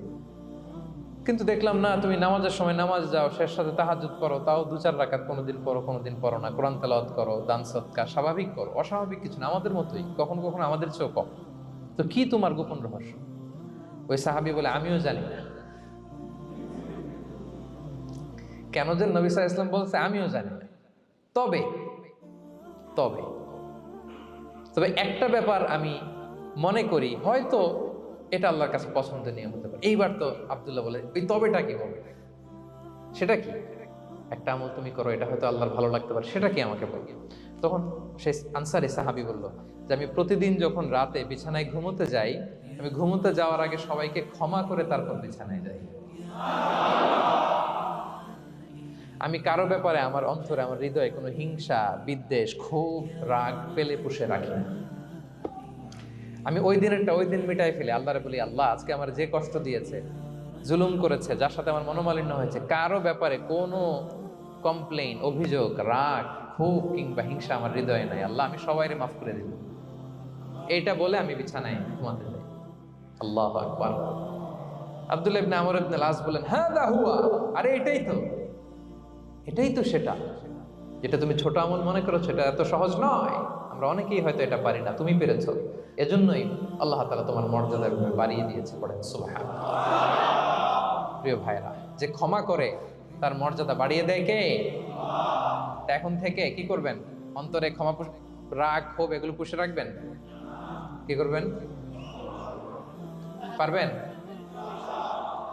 কিন্তু দেখলাম না, তুমি নামাজের সময় নামাজ যাও, শেষ সাথে তাহাজ্জুদ করো, তাও 2-4 রাকাত, কোনোদিন পড়ো কোনোদিন পড়ো না, কোরআন তেলাওয়াত করো, দান সদকা, স্বাভাবিক করো, অস্বাভাবিক কিছু না, আমাদের মতোই, কখনো কখনো আমাদের চেয়েও কম। তো কি তোমার গোপন রহস্য? ওই সাহাবী বলে, আমিও জানি না। কেন যে নবী সাল্লাল্লাহু আলাইহি ওয়াসাল্লাম বলছে আমিও জানি না। তবে তবে তবে একটা ব্যাপার আমি মনে করি, হয়তো এটা আল্লাহর কাছে পছন্দনীয় হতে পারে। এইবার তো আব্দুল্লাহ বলে, ওই তবেটা কি বলবে? সেটা কি? একটা আমল তুমি করো, এটা হয়তো আল্লাহর ভালো লাগতে পারে, সেটা কি আমাকে বলবে? তখন সেই আনসারী সাহাবী বলল যে, আমি প্রতিদিন যখন রাতে বিছানায় ঘুমোতে যাই, আমি ঘুমোতে যাওয়ার আগে সবাইকে ক্ষমা করে তারপর বিছানায় যাই। আমি কারো ব্যাপারে আমার অন্তরে, আমার হৃদয়ে কোনো হিংসা, বিদ্বেষ, ক্ষোভ, রাগ পেলে পুষে রাখি না। আমি ওই দিনেরটা ওই দিন মিটাই ফেলি। আল্লাহরে বলি, আল্লাহ আজকে আমার যে কষ্ট দিয়েছে, জুলুম করেছে, যার সাথে আমার মনোমালিন্য হয়েছে, কারো ব্যাপারে কোনো কমপ্লেইন, অভিযোগ, রাগ, ক্ষোভ কিংবা হিংসা আমার হৃদয়ে নাই। আল্লাহ আমি সবাইরে মাফ করে দিব। এইটা বলে আমি বিছানায় ঘুমাতে যাই। আল্লাহু আকবার। আব্দুল্লাহ ইবনে আমর ইবনে আল-আস বলেন, হাদা হুয়া, আরে এটাই তো সেটা যেটা তুমি ছোট আমল মনে করো, সেটা এত সহজ নয়। আমরা অনেকেই হয়তো এটা পারি না, তুমি পেরেছো। এজন্যই আল্লাহ তাআলা তোমার মর্যাদা বাড়িয়ে দিয়েছে। পড়েন সুবহানাল্লাহ। প্রিয় ভাইরা, যে ক্ষমা করে তার মর্যাদা বাড়িয়ে দেয় কে? এখন থেকে কি করবেন? অন্তরে ক্ষমা, রাগ, ক্ষোভ এগুলো পুষে রাখবেন। কি করবেন? পারবেন?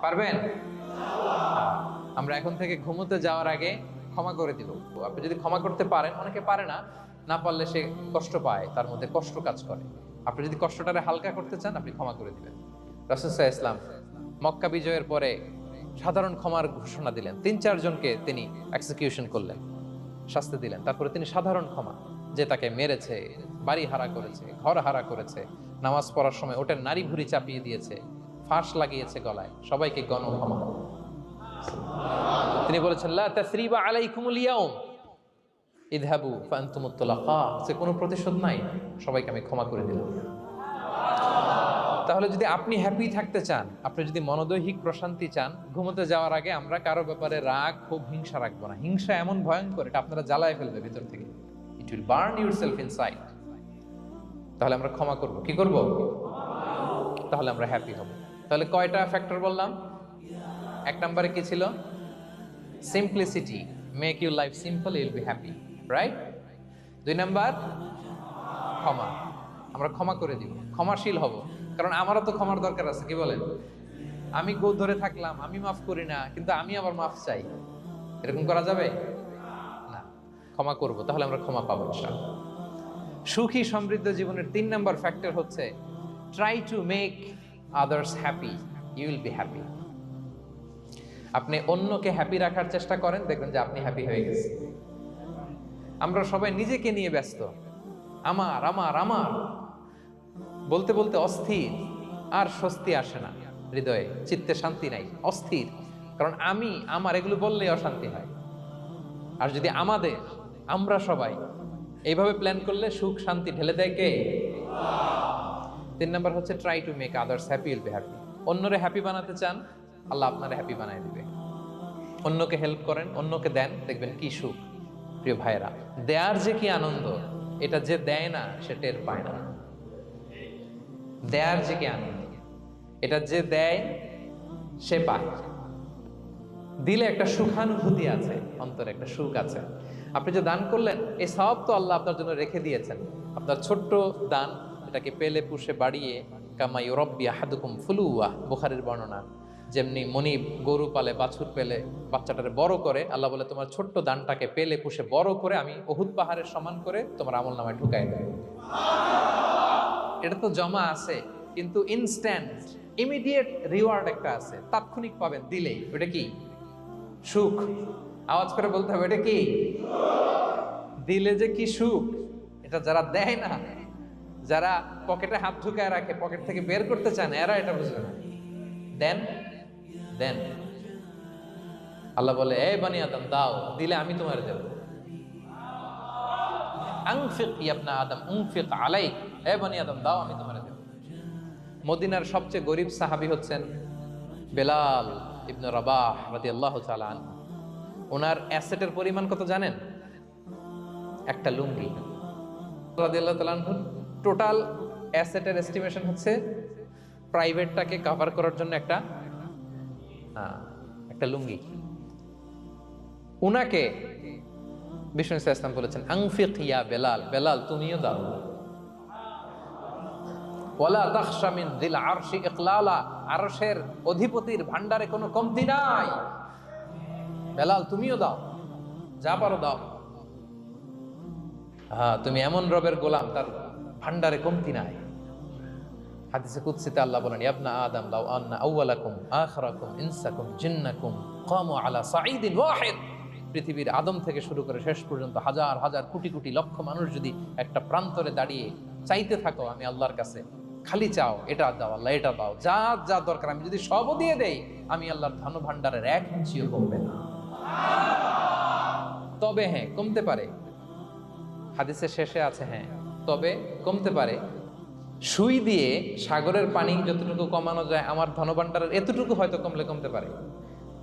পারবেন? আমরা এখন থেকে ঘুমোতে যাওয়ার আগে ক্ষমা করে দিব। আপনি যদি ক্ষমা করতে পারেন, অনেকে পারে না, না পারলে সে কষ্ট পায়, তার মধ্যে কষ্ট কাজ করে। আপনি যদি কষ্টটারে হালকা করতে চান, আপনি ক্ষমা করে দিবেন। রাসূল সাল্লাল্লাহু আলাইহি ওয়াসাল্লাম মক্কা বিজয়ের পরে সাধারণ ক্ষমার ঘোষণা দিলেন। ৩-৪ জনকে তিনি এক্সিকিউশন করলেন, শাস্তি দিলেন। তারপরে তিনি সাধারণ ক্ষমা, যে তাকে মেরেছে, বাড়ি হারা করেছে, ঘর হারা করেছে, নামাজ পড়ার সময় ওটার নারী ভুঁড়ি চাপিয়ে দিয়েছে, ফাঁস লাগিয়েছে গলায়, সবাইকে গণক্ষমা। তিনি বলেছেন, লা তাসরিবা আলাইকুমুল ইয়াউম ইযহাবু ফাআনতুমুত তুলাকা। সে কোনো প্রতিশোধ নাই, সবাইকে আমি ক্ষমা করে দিলাম। তাহলে যদি আপনি হ্যাপি থাকতে চান, আপনি যদি মনোদৈহিক প্রশান্তি চান, ঘুমোতে যাওয়ার আগে আমরা কারো ব্যাপারে রাগ, খুব হিংসা রাখবো না। হিংসা এমন ভয়ঙ্কর, এটা আপনারা জ্বালায় ফেলবে ভিতর থেকে। It will burn yourself inside. তাহলে আমরা ক্ষমা করব। কি করব? তাহলে আমরা হ্যাপি হব। তাহলে কয়টা ফ্যাক্টর বললাম? 1 নম্বরে কি ছিল? Simplicity, make your life simple, you will be happy, right? 2 number ক্ষমা, আমরা ক্ষমা করে দিব, ক্ষমাশীল হব। কারণ আমারও তো ক্ষমার দরকার আছে। কি বলেন? আমি গো ধরে থাকলাম, আমি মাফ করি না, কিন্তু আমি আবার মাফ চাই, এরকম করা যাবে না। ক্ষমা করব, তাহলে আমরা ক্ষমা পাবো ইনশাআল্লাহ। সুখী সমৃদ্ধ জীবনের 3 নাম্বার ফ্যাক্টর হচ্ছে try to make others happy, you will be happy. আপনি অন্যকে হ্যাপি রাখার চেষ্টা করেন, দেখবেন যে আপনি হ্যাপি হয়ে গেছেন। আমরা সবাই নিজেকে নিয়ে ব্যস্ত, আমার আমার আমার বলতে বলতে অস্থির, আর স্বস্তি আসে না হৃদয়ে, চিত্তে শান্তি নাই, অস্থির। কারণ আমি আমার এগুলো বললেই অশান্তি হয়। আর যদি আমাদের, আমরা সবাই এইভাবে প্ল্যান করলে সুখ শান্তি ঢেলে দেয় কে? 3 নাম্বার হচ্ছে try to make others happy, will be happy. অন্যরে হ্যাপি বানাতে চান, আল্লাহ আপনারে হ্যাপি বানায় দিবে। অন্যকে হেল্প করেন, অন্যকে দেন, দেখবেন কি সুখ। প্রিয় ভাইরা, দেয়ার যে কি আনন্দ, এটা যে দেয় না সে টের পায় না। দেয়ার যে কি আনন্দ, এটা যে দেয় সে পায়। দিলে একটা সুখানুভূতি আছে, অন্তরে একটা সুখ আছে। আপনি যে দান করলেন, এই সওয়াব তো আল্লাহ আপনার জন্য রেখে দিয়েছেন। আপনার ছোট্ট দান, এটাকে পেলে পুষে বাড়িয়ে, কামা ইউরাব্বি আহাদুকুম ফুলুওয়া, বুখারীর বর্ণনা, যেমনি মনিব গরু পালে, বাছুর পেলে বাচ্চাটারে বড় করে, আল্লাহ বলে তোমার ছোট্ট দানটাকে পেলে পুষে বড় করে আমি উহুদ পাহাড়ের সমান করে তোমার আমলনামায় ঢুকাই দেব। এটা তো জমা আছে, কিন্তু ইনস্ট্যান্ট ইমিডিয়েট রিওয়ার্ড একটা আছে, তাৎক্ষণিক পাবেন দিলেই। ওটা কি? সুখ। আওয়াজ করে বলতে হবে, এটা কি? দিলে যে কি সুখ, এটা যারা দেয় না, যারা পকেটে হাত ঢুকায় রাখে, পকেট থেকে বের করতে চান, এরা এটা বুঝবে না। দেন দেন। আল্লাহ বলে, এ বানি আদম দাও, দিলে আমি তোমার দেব। আনফিক ইবনা আদম উনফিক আলাইক, এ বানি আদম দাও, আমি তোমার দেব। মদিনার সবচেয়ে গরিব সাহাবী হচ্ছেন বেলাল ইবনে রাবাহ রাদিয়াল্লাহু তাআলা আনহু। ওনার অ্যাসেটের পরিমাণ কত জানেন? একটা লুঙ্গি। রাদিয়াল্লাহু তাআলা আনহু টোটাল অ্যাসেটের এস্টিমেশন হচ্ছে প্রাইভেটটাকে কভার করার জন্য একটা লুঙ্গি। উনাকে বিষ্ণু ইসলাম বলেছেন, আনফিক ইয়া বেলাল, বেলাল তুমিও দাও। ওয়ালা তাখশা মিন যিল আরশি ইকলালা, আরশের অধিপতির ভান্ডারে কোনো কমতি নাই। বেলাল তুমিও দাও, যা পারো দাও। হ্যাঁ, তুমি এমন রবের গোলাম, তার ভান্ডারে কমতি নাই। হাদিসে কুদসিতে আল্লাহ বলেন, ইবনা আদম লাউ আন্না আউওয়ালাকুম আখিরাকুম ইনসাকুম জিন্নাকুম কামু আলা সাঈদিন ওয়াহিদ। পৃথিবীর আদম থেকে শুরু করে শেষ পর্যন্ত হাজার হাজার কোটি কোটি লক্ষ মানুষ যদি একটা প্রান্তরে দাঁড়িয়ে চাইতে থাকো আমি আল্লাহর কাছে, খালি চাও এটা দাও আল্লাহ, এটা দাও, যা যা দরকার আমি যদি সবও দিয়ে দেই, আমি আল্লাহর ধন ভান্ডারের 1 ইঞ্চিও কমবে না। তবে হ্যাঁ, কমতে পারে। হাদিসের শেষে আছে, হ্যাঁ তবে কমতে পারে। সুই দিয়ে সাগরের পানি যতটুকু কমানো যায়, আমার ধনভাণ্ডারের এতটুকু হয়তো কমতে পারে।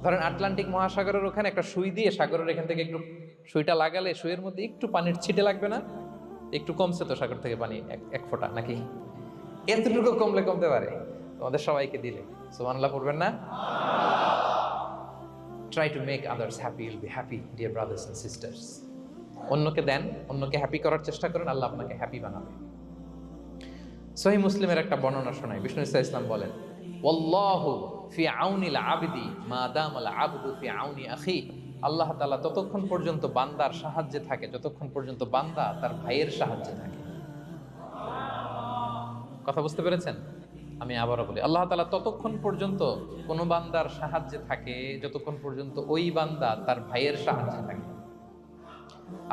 ধরেন আটলান্টিক মহাসাগরের ওখানে একটা সুই দিয়ে সাগরের এখান থেকে একটু সুইটা লাগালে সুইয়ের মধ্যে একটু পানির ছিটে লাগবে না? একটু কমছে তো সাগর থেকে পানি, এক ফোঁটা নাকি? এতটুকু কমলে কমতে পারে, তোমাদের সবাইকে দিলে সুবহানাল্লাহ পড়বেন না? Try to make others happy, will be happy dear brothers and sisters. অন্যকে দেন, অন্যকে হ্যাপি করার চেষ্টা করেন, আল্লাহ আপনাকে হ্যাপি বানাবে। সহিহ মুসলিমের একটা বর্ণনা শোনাই, বিষ্ণু ইসলাম বলেন, ওয়াল্লাহু ফি আউনিল আবদি মা দামাল আবদু ফি আউনি আখি। আল্লাহ তাআলা ততক্ষণ পর্যন্ত বান্দার সাহায্যে থাকে যতক্ষণ পর্যন্ত বান্দা তার ভাইয়ের সাহায্যে থাকে। কথা বুঝতে পেরেছেন? আমি আবারও বলি, আল্লাহ তাআলা ততক্ষণ পর্যন্ত কোন বান্দার সাহায্যে থাকে যতক্ষণ পর্যন্ত ওই বান্দা তার ভাইয়ের সাহায্যে থাকে।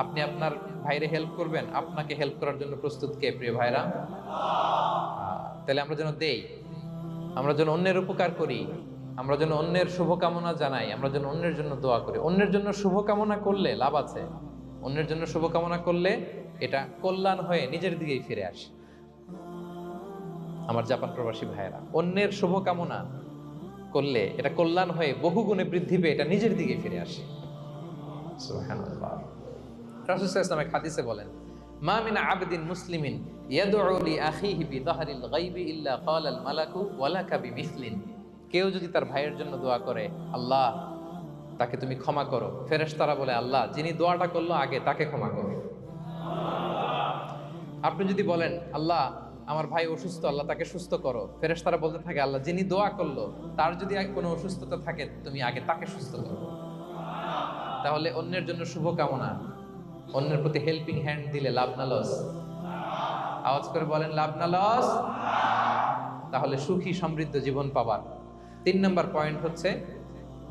আপনি আপনার ভাইরে হেল্প করবেন, আপনাকে হেল্প করার জন্য প্রস্তুত কে প্রিয় ভাইরা? তাহলে আমরা যেন দেই, আমরা যেন অন্যের উপকার করি, আমরা যেন অন্যের শুভকামনা জানাই, আমরা যেন অন্যের জন্য দোয়া করি। অন্যের জন্য শুভকামনা করলে লাভ আছে, অন্যের জন্য শুভকামনা করলে এটা কল্যাণ হয়ে নিজের দিকেই ফিরে আসে। আমার জাপান প্রবাসী ভাইয়েরা, অন্যের শুভকামনা করলে এটা কল্যাণ হয়ে বহুগুণে বৃদ্ধি পেয়ে এটা নিজের দিকে ফিরে আসে। সুবহানাল্লাহ। রাসূল সাল্লাল্লাহু আলাইহি ওয়াসাল্লাম হাদিসে বলেন, মা মিন আবদিন মুসলিমিন ইয়াদউ লি আখিহি বিযাহরিল গায়বি ইল্লা ক্বালাল মালাকু ওয়ালাকা বিমিসলিন। কেউ যদি তার ভাইয়ের জন্য দোয়া করে, আল্লাহ তাকে তুমি ক্ষমা করো, ফেরেশতারা বলে, আল্লাহ যিনি দোয়াটা করলো আগে তাকে ক্ষমা করো। আপনি যদি বলেন, আল্লাহ আমার ভাই অসুস্থ, আল্লাহ তাকে সুস্থ করো, ফেরেশতারা বলতে থাকে, আল্লাহ যিনি দোয়া করলো তার যদি কোনো অসুস্থতা থাকে তুমি আগে তাকে সুস্থ করো। তাহলে অন্যের জন্য শুভকামনা, অন্যের প্রতি হেল্পিং হ্যান্ড দিলে লাভ না লস? আওয়াজ করে বলেন, লাভ না লস? তাহলে সুখী সমৃদ্ধ জীবন পাবার 3 নম্বর পয়েন্ট হচ্ছে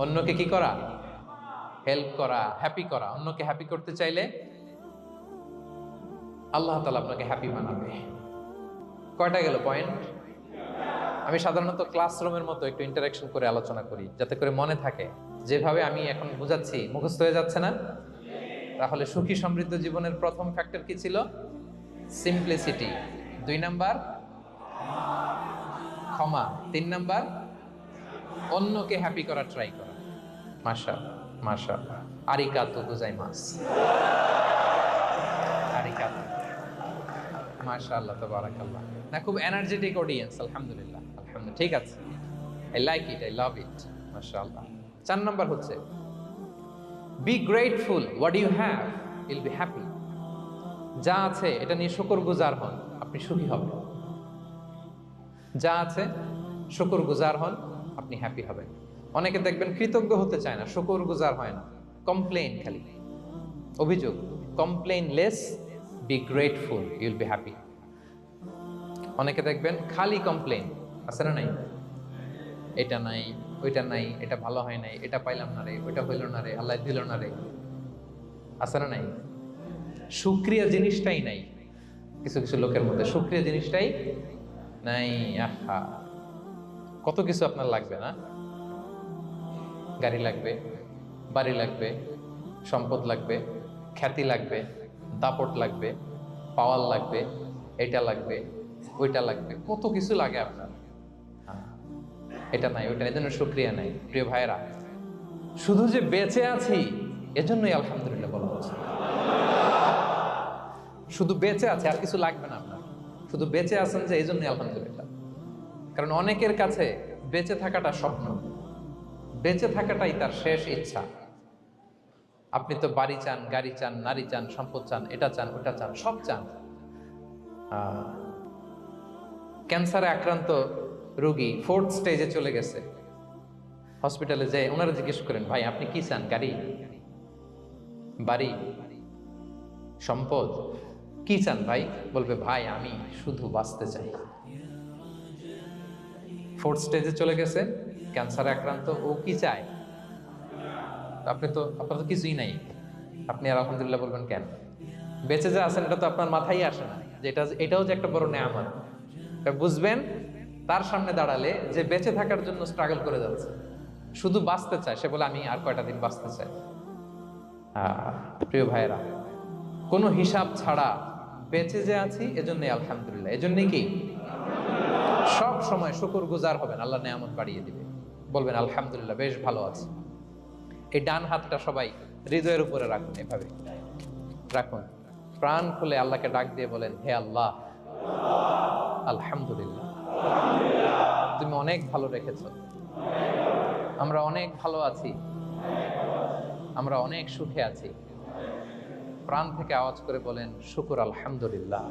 অন্যকে কি করা? হেল্প করা, হ্যাপি করা। অন্যকে হ্যাপি করতে চাইলে আল্লাহ তাআলা আপনাকে হ্যাপি বানাবে। কয়টা গেল পয়েন্ট? আমি সাধারণত ক্লাসরুমের মতো একটু ইন্টারাকশন করে আলোচনা করি যাতে করে মনে থাকে। যেভাবে আমি এখন বোঝাচ্ছি মুখস্থ হয়ে যাচ্ছে না? তাহলে সুখী সমৃদ্ধ জীবনের প্রথম ফ্যাক্টর কি ছিল? সিম্পলিসিটি। 2 নাম্বার ক্ষমা। 3 নাম্বার অন্যকে হ্যাপি করার ট্রাই করা। মাশাআল্লাহ, মাশাআল্লাহ। আরিগাতো গোজাইমাস। আরিগাতো। মাশাআল্লাহ, তাবারাকাল্লাহ। না, খুব এনার্জেটিক অডিয়েন্স, আলহামদুলিল্লাহ, আলহামদুলিল্লাহ। ঠিক আছে, I like it, I love it, মাশাআল্লাহ। 4 নাম্বার হচ্ছে be grateful what you have, you'll be happy. যা আছে এটা নিয়ে শুকরগুজার হন, আপনি সুখী হবেন। যা আছে শুকরগুজার হন, আপনি হ্যাপি হবেন। অনেকে দেখবেন কৃতজ্ঞ হতে চায় না, শুকরগুজার হয় না, কমপ্লেইন, খালি অভিযোগ। Complain less, be grateful, Yule be happy. অনেকে দেখবেন খালি কমপ্লেইন, আছে না নাই? এটা নাই, ওইটা নাই, এটা ভালো হয় নাই, এটা পাইলাম না রে, ওইটা হইল না রে, আল্লাহ দিল না রে, আছে না নাই? শুকরিয়া জিনিসটাই নাই কিছু কিছু লোকের মধ্যে, শুকরিয়া জিনিসটাই নাই। আহা, কত কিছু আপনার লাগবে না? গাড়ি লাগবে, বাড়ি লাগবে, সম্পদ লাগবে, খ্যাতি লাগবে, দাপট লাগবে, পাওয়ার লাগবে, এটা লাগবে, ওইটা লাগবে, কত কিছু লাগে আপনার। এটা নাই, ওইটা, এজন্য শুকরিয়া নাই। প্রিয় ভাইরা, শুধু যে বেঁচে আছি এজন্যই আলহামদুলিল্লাহ বলা হচ্ছে। শুধু বেঁচে আছে, আর কিছু লাগবে না আপনার, শুধু বেঁচে আছেন যে এই জন্যই আলহামদুলিল্লাহ। কারণ অনেকের কাছে বেঁচে থাকাটা স্বপ্ন, বেঁচে থাকাটাই তার শেষ ইচ্ছা। আপনি তো বাড়ি চান, গাড়ি চান, নারী চান, সম্পদ চান, এটা চান, ওটা চান, সব চান। ক্যান্সারে আক্রান্ত রোগী 4th স্টেজে চলে গেছে, হসপিটালে যে ওনারা জিজ্ঞেস করেন, ভাই আপনি কি চান? গাড়ি, বাড়ি, সম্পদ, কি চান ভাই? বলবে, ভাই আমি শুধু বাঁচতে চাই। 4th স্টেজে চলে গেছে, ক্যান্সারে আক্রান্ত, ও কি চায়? আপনার তো কিছুই নাই, আপনি আর আলহামদুলিল্লাহ বলবেন কেন? বেঁচে যে আছেন এটা তো আপনার মাথায় আসে না, যে এটাও যে একটা বড় নেয়ামত। বুঝবেন তার সামনে দাঁড়ালে যে বেঁচে থাকার জন্য স্ট্রাগল করে যাচ্ছে, শুধু বাঁচতে চায়, সে বলে আমি আর কয়টা দিন বাঁচতে চাই। প্রিয় ভাইয়েরা, কোনো হিসাব ছাড়া বেঁচে যে আছি এজন্যই আলহামদুলিল্লাহ। এজন্যই কি সব সময় শুকরগুজার হবেন, আল্লাহ নেয়ামত বাড়িয়ে দিবে, বলবেন আলহামদুলিল্লাহ বেশ ভালো আছে। এই ডান হাতটা সবাই হৃদয়ের উপরে রাখুন, এভাবে রাখুন। প্রাণ খুলে আল্লাহকে ডাক দিয়ে বলেন, হে আল্লাহ, আলহামদুলিল্লাহ, তুমি অনেক ভালো রেখেছো, আমরা অনেক ভালো আছি, আমরা অনেক সুখে আছি। প্রাণ থেকে আওয়াজ করে বলেন, শুকর আলহামদুলিল্লাহ।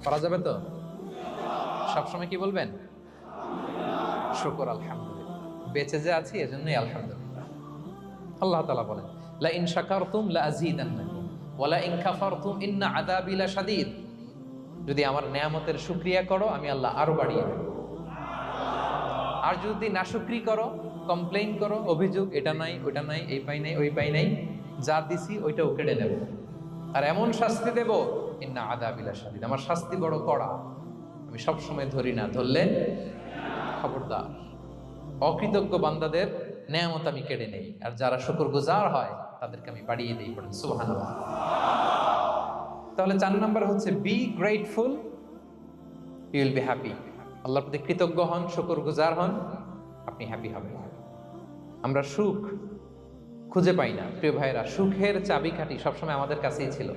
পারা যাবে তো? সবসময় কি বলবেন? শুকর আলহামদুলিল্লাহ। বেঁচে যে আছি এজন্যই আলহামদুলিল্লাহ। আল্লাহ তাআলা বলেন, লা ইন শাকারতুম লা আযীদান্নাকুম ওয়া লা ইন কাফারতুম ইন্না আযাবি লাশাদীদ। যদি আমার নেয়ামতের শুকরিয়া করো আমি আল্লাহ আরো বাড়িয়ে দেব, আর যদি নাশুকরি করো, কমপ্লেইন করো, অভিযোগ এটা নাই ওটা নাই, এই পাই নাই ওই পাই নাই, যা দিছি ওইটাও কেড়ে নেব, আর এমন শাস্তি দেব, ইন্না আযাবি লাশাদীদ, আমার শাস্তি বড় কড়া। আমি সবসময় ধরি না, ধরলে খবরদার। অকৃতজ্ঞ বান্দাদের নেয়ামত আমি কেড়ে নেই, আর যারা শুকরগুজার হয় তাদেরকে আমি বাড়িয়ে দিই। পড়েন সুবহানাল্লাহ। তাহলে 4 নাম্বার হচ্ছে be grateful, you will be happy. আল্লাহর প্রতি কৃতজ্ঞ হন, শুকরগুজার হন, আপনি হ্যাপি হবেন। আমরা সুখ খুঁজে পাই না প্রিয় ভাইরা। সুখের চাবিকাঠি সবসময় আমাদের কাছেই ছিল।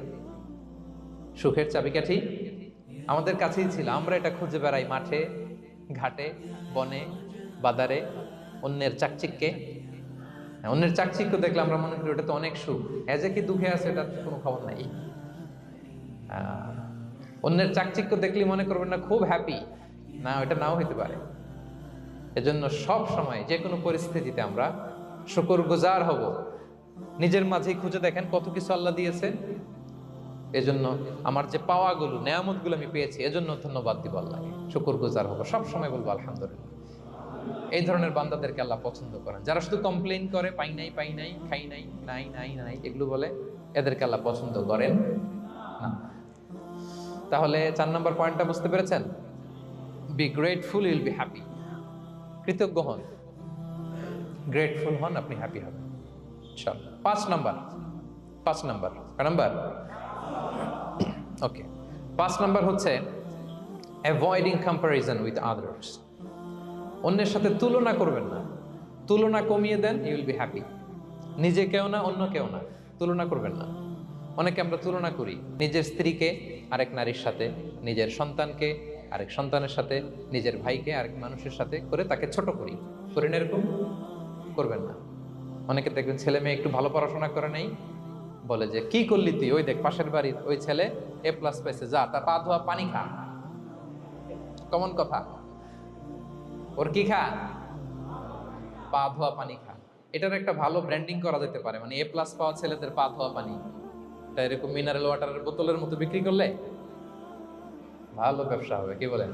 সুখের চাবিকাঠি আমাদের কাছেই ছিল। আমরা এটা খুঁজে বেড়াই মাঠে, ঘাটে, বনে, বাজারে, অন্যের চাকচিক্যে। অন্যের চাকচিক্য দেখলে আমরা মনে করি ওটা তো অনেক সুখ, এজে কি দুঃখে আছে এটা কোনো খবর নাই। অন্যের চাকচিক্য দেখলে মনে করবেন না খুব হ্যাপি, না, ওটা নাও হইতে পারে। এজন্য সব সময় যে কোনো পরিস্থিতিতে আমরা শুকরগুজার হব। নিজের মাঝেই খুঁজে দেখেন কত কিছু আল্লাহ দিয়েছে। এজন্য আমার যে পাওয়াগুলো, নেয়ামতগুলো আমি পেয়েছি, এজন্য ধন্যবাদ দিব আল্লাহকে, শুকরগুজার হব, সব সময় বলবো আলহামদুলিল্লাহ। এই ধরনের বান্দাদেরকে আল্লাহ পছন্দ করেন। যারা শুধু কমপ্লেইন করে, পাই নাই পাই নাই, খাই নাই, নাই নাই নাই, এগুলো বলে, এদেরকে আল্লাহ পছন্দ করেন না। তাহলে 4 নম্বর পয়েন্টটা বুঝতে পেরেছেন? Be grateful, Yule be happy. কৃতজ্ঞ হন, গ্রেটফুল হন, আপনি হ্যাপি হবেন। চল 5 নাম্বার ওকে, 5 নাম্বার হচ্ছে অ্যাভয়েডিং কম্প্যারিজন উইথ আদার্স। অন্যের সাথে তুলনা করবেন না। তুলনা কমিয়ে দেন, ইউ উইল বি হ্যাপি। নিজে কেউ না, অন্য কেউ না, তুলনা করবেন না। অনেকে আমরা তুলনা করি নিজের স্ত্রীকে আরেক নারীর সাথে, নিজের সন্তানকে আরেক সন্তানের সাথে, নিজের ভাইকে আরেক মানুষের সাথে করে তাকে ছোট করি না? এরকম করবেন না। অনেকে দেখবেন ছেলে মেয়ে একটু ভালো পড়াশোনা করে নেই, বলে যে কি করলি তুই, ওই দেখ পাশের বাড়ির ওই ছেলে A+ পাইছে, যা তার পা ধোয়া পানি খা। কমন কথা, ওর কি খা? পা ধোয়া পানি খা। এটার একটা ভালো ব্র্যান্ডিং করা যেতে পারে, মানে A+ পাওয়া ছেলেদের পা ধোয়া পানি, এটা এরকম মিনারেল ওয়াটারের বোতলের মতো বিক্রি করলে ভালো ব্যবসা হবে, কি বলেন?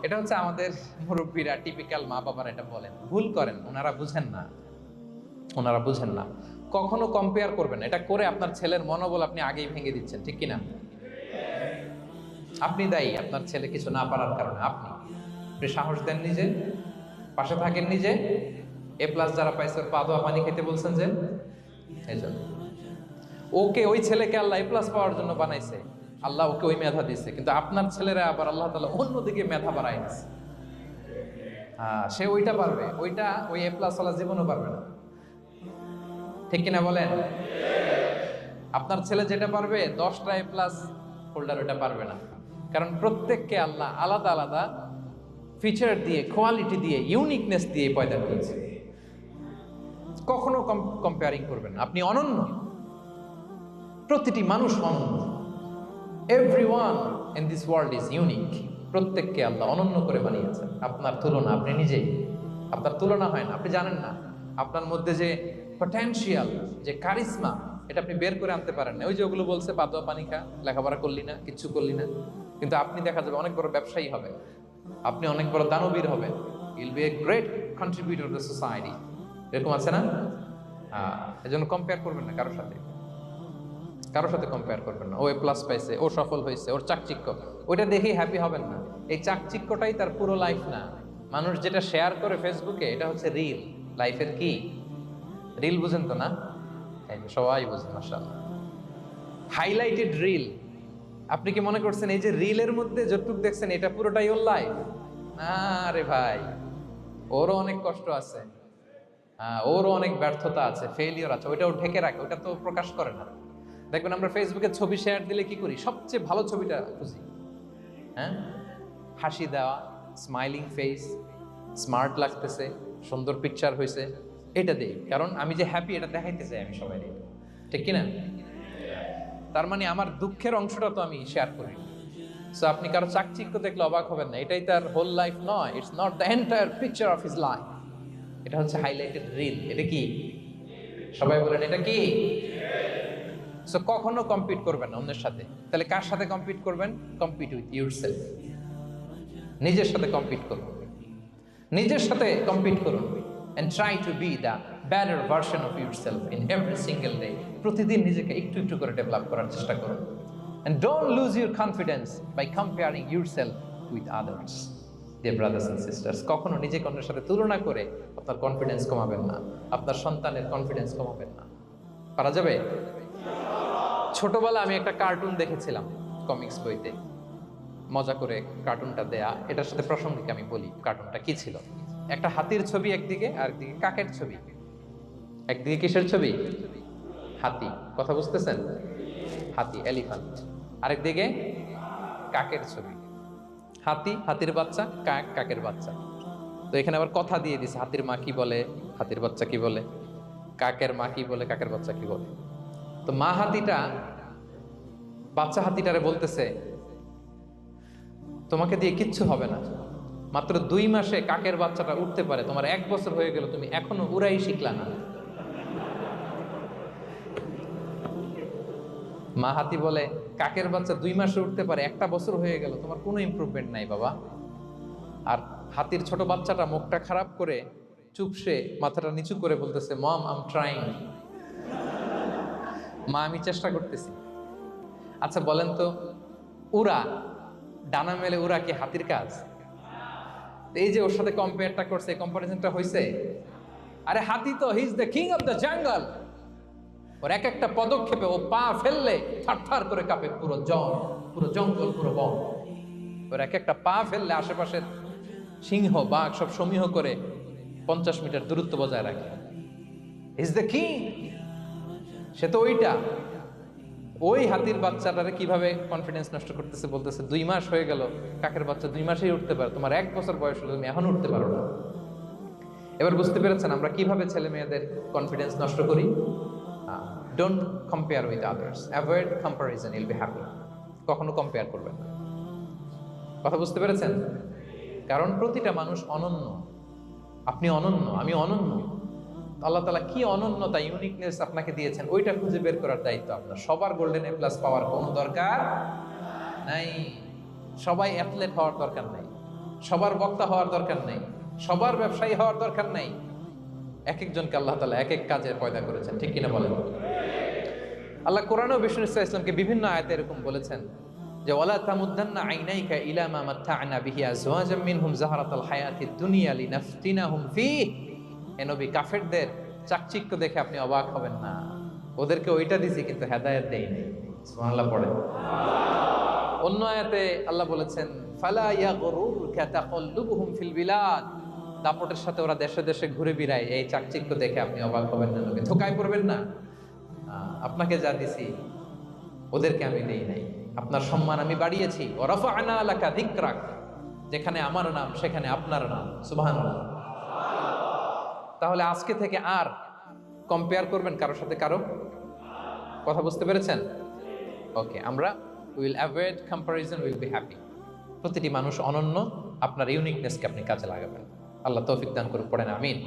এটা হচ্ছে আমাদের মুরব্বীরা, টিপিক্যাল মা বাবারা এটা বলেন, ভুল করেন, ওনারা বুঝেন না। কখনো কম্পেয়ার করবেন, এটা করে আপনার ছেলের মনোবল আপনি আগেই ভেঙে দিচ্ছেন, ঠিক কিনা? আপনি দায়ী আপনার ছেলে কিছু না পারার কারণে। আপনি সাহস দেন নিজে, পাশে থাকেন নিজে। A+ যারা পাইছে ওর পা ধোয়া পানি খেতে বলছেন যে, এই জন্য ওকে, ওই ছেলেকে আল্লাহ A+ পাওয়ার জন্য বানাইছে, আল্লাহ ওকে ওই মেধা দিচ্ছে, কিন্তু আপনার ছেলেরা আবার আল্লাহ তাআলা অন্যদিকে মেধা বাড়ায় দিচ্ছে। সে ওইটা পারবে, ওইটা ওই A+ ওয়ালা জীবনও পারবে না, ঠিক কিনা বলেন? আপনার ছেলে যেটা পারবে 10টা A+ হোল্ডার ওটা পারবে না, কারণ প্রত্যেককে আল্লাহ আলাদা আলাদা ফিচার দিয়ে, কোয়ালিটি দিয়ে, ইউনিকনেস দিয়ে পয়দা করেছে। কখনো কম্পেয়ারিং করবেন না, আপনি অনন্য। প্রতিটি মানুষ অনন্য। Everyone in this world is unique. প্রত্যেককে আল্লাহ অনন্য করে বানিয়েছেন। আপনার তুলনা আপনি নিজেই, আপনার তুলনা হয় না, আপনি জানেন না। আপনার মধ্যে যে পটেনশিয়াল, যে কারিশমা, এটা আপনি বের করে আনতে পারেন না। ওই যে ওগুলো বলছে পা ধোয়া পানি খা, লেখাপড়া করলি না, কিচ্ছু করলি না, কিন্তু আপনি দেখা যাবে অনেক বড় ব্যবসায়ী হবেন, আপনি অনেক বড় দানবীর হবেন। You'll B a great contributor two society. এরকম আছে না? এজন্য কম্পেয়ার করবেন না কারোর সাথে কম্পেয়ার করবেন না। ও A+ পাইছে, ও সফল হয়েছে, ওর চাকচিক্য, ওইটা দেখেই হ্যাপি হবেন না। এই চাকচিক্যটাই তার পুরো লাইফ না। মানুষ যেটা শেয়ার করে ফেসবুকে, এটা হচ্ছে রিল। লাইফের কি রিল বুঝেন তো না? এই যে সবাই বুঝেন, মাশাআল্লাহ। Highlighted reel. আপনি কি মনে করছেন এই যে রিলের মধ্যে যতটুকু দেখছেন এটা পুরোটাই ওর লাইফ? না রে ভাই, ওরও অনেক কষ্ট আছে, ওরও অনেক ব্যর্থতা আছে, ফেইলিওর আছে, ওইটাও ঢেকে রাখে, ওটা তো প্রকাশ করে না। দেখবেন আমরা ফেসবুকে ছবি শেয়ার দিলে কি করি, সবচেয়ে ভালো ছবিটা খুঁজি। হ্যাঁ, হাসি দেওয়া, স্মাইলিং ফেস, স্মার্ট লাগতেছে, সুন্দর পিকচার হয়েছে, এটা দেই, কারণ আমি যে হ্যাপি এটা দেখাইতে চাই আমি সবাই, ঠিক কিনা? তার মানে আমার দুঃখের অংশটা তো আমি শেয়ার করি। সো আপনি কারো চাকচিক্য দেখলে অবাক হবেন না, এটাই তার হোল লাইফ নয়, it's not the entire picture of his life. এটা হচ্ছে হাইলাইটেড রিল। এটা কি? সবাই বলেন এটা কি? সো কখনো কম্পিট করবেন না অন্যের সাথে। তাহলে কার সাথে কম্পিট করবেন? Compete with yourself. নিজের সাথে কম্পিট করুন, নিজের সাথে কম্পিট করুন, and try to be the better version of yourself in every single day. প্রতিদিন নিজেকে একটু একটু করে ডেভেলপ করার চেষ্টা করুন। And don't lose your confidence by comparing yourself with others. Dear brothers and sisters, কখনো নিজেকে অন্যের সাথে তুলনা করে আপনার কনফিডেন্স কমাবেন না, আপনার সন্তানের কনফিডেন্স কমাবেন না। পারা যাবে? ছোটবেলা আমি একটা কার্টুন দেখেছিলাম কমিক্স বইতে, মজা করে কার্টুনটা দেয়া, এটার সাথে প্রসঙ্গিক আমি বলি কার্টুনটা কি ছিল। একটা হাতির ছবি একদিকে, আর একদিকে কাকের ছবি। একদিকে কিসের ছবি? হাতি। কথা বুঝতেছেন? হাতি, এলিফ্যান্ট। আরেকদিকে কাকের ছবি। হাতি, হাতির বাচ্চা, কাক, কাকের বাচ্চা। তো এখানে আবার কথা দিয়ে দিছে, হাতির মা কি বলে, হাতির বাচ্চা কি বলে, কাকের মা কি বলে, কাকের বাচ্চা কি বলে। তো মা হাতিটা বাচ্চা হাতিটারে বলতেছে, তোমাকে দিয়ে কিচ্ছু হবে না, মাত্র 2 মাসে কাকের বাচ্চাটা উঠতে পারে, তোমার 1 বছর হয়ে গেল, তুমি এখনো উড়াই শিখলা না। মা হাতি বলে, কাকের বাচ্চা 2 মাসে উঠতে পারে, 1টা বছর হয়ে গেল, তোমার কোনো ইমপ্রুভমেন্ট নাই বাবা। আর হাতির ছোট বাচ্চাটা মুখটা খারাপ করে চুপসে মাথাটা নিচু করে বলতেছে, মম আই এম ট্রাইং। মা, আমি চেষ্টা করতেছি। আচ্ছা বলেন তো, উড়া, ডানা মেলে উড়া কি হাতির কাজ? এই যে ওর সাথে কম্পেয়ারটা করছে, কম্পারিজনটা হইছে। আরে হাতি তো he is the king of the jungle. ওর এক একটা পদক্ষেপে ও পা ফেললে থারথার করে কাঁপে পুরো জঙ্গল, পুরো বন। ওর এক একটা পা ফেললে আশেপাশের সিংহ, বাঘ সব সমীহ করে 50 মিটার দূরত্ব বজায় রাখে। Is the king. সে তো ওইটা। ওই হাতির বাচ্চাটারে কিভাবে কনফিডেন্স নষ্ট করতেছে, বলতেছে 2 মাস হয়ে গেল, কাকের বাচ্চা 2 মাসেই উঠতে পারে, তোমার 1 বছর বয়স হলো, তুমি এখনো উঠতে পারো না। এবার বুঝতে পেরেছেন আমরা কিভাবে ছেলে মেয়েদের কনফিডেন্স নষ্ট করি? Don't compare with others, avoid comparison, Yule be happy. কখনো কম্পেয়ার করবেন না। কথা বুঝতে পেরেছেন? কারণ প্রতিটা মানুষ অনন্য। আপনি অনন্য, আমি অনন্য। আল্লাহ তাআলা কি অনন্যতা, ইউনিকনেস আপনাকে দিয়েছেন, ওইটা খুঁজে বের করার দায়িত্ব আপনার। সবার গোল্ডেন এ প্লাস পাওয়ার কোনো দরকার নাই, সবাই অ্যাথলেট হওয়ার দরকার নাই, সবার বক্তা হওয়ার দরকার নাই, সবার ব্যবসায়ী হওয়ার দরকার নাই। এক একজনকে আল্লাহ তাআলা এক এক কাজে পয়দা করেছেন, ঠিক কিনা বলেন? আল্লাহ কোরআনে বিষ্ণু ইসলামকে বিভিন্ন আয়াতে এরকম বলেছেন যে, ওয়ালা তামুদ্দান্না আইনাইকা ইলা মা মাত্তা'না বিহি আজওয়াজাম মিনহুম যাহরাতাল হায়াতিদ দুনিয়া লিনাফতিনাহুম ফীহ। এ নবী, কাফেরদের চাকচিক্য দেখে আপনি অবাক হবেন না, ওদেরকে ওইটা দিছি কিন্তু হেদায়েত দেইনি। সুবহানাল্লাহ পড়ে। অন্য আয়াতে আল্লাহ বলেছেন, ফালা ইয়াগরুরকা তাকাল্লুবুহুম ফিল বিলাদ। দাপটের সাথে ওরা দেশে দেশে ঘুরে বেড়ায়, এই চাকচিক্য দেখে আপনি অবাক হবেন না নবী, ধোঁকায় পড়বেন না। আপনাকে যা দিছি ওদেরকে আমি দেই নাই। আপনার সম্মান আমি বাড়িয়েছি। ওয়া রাফা'না লাকা যিকরাক, যেখানে আমার নাম সেখানে আপনার নাম। সুবহানাল্লাহ। তাহলে আজকে থেকে আর কম্পেয়ার করবেন কারোর সাথে কারো? কথা বুঝতে পেরেছেন? ওকে, আমরা will avoid comparison, will be happy. প্রতিটি মানুষ অনন্য, আপনার ইউনিকনেসকে আপনি কাজে লাগাবেন। আল্লাহ তৌফিক দান করুন, পড়েন আমিন।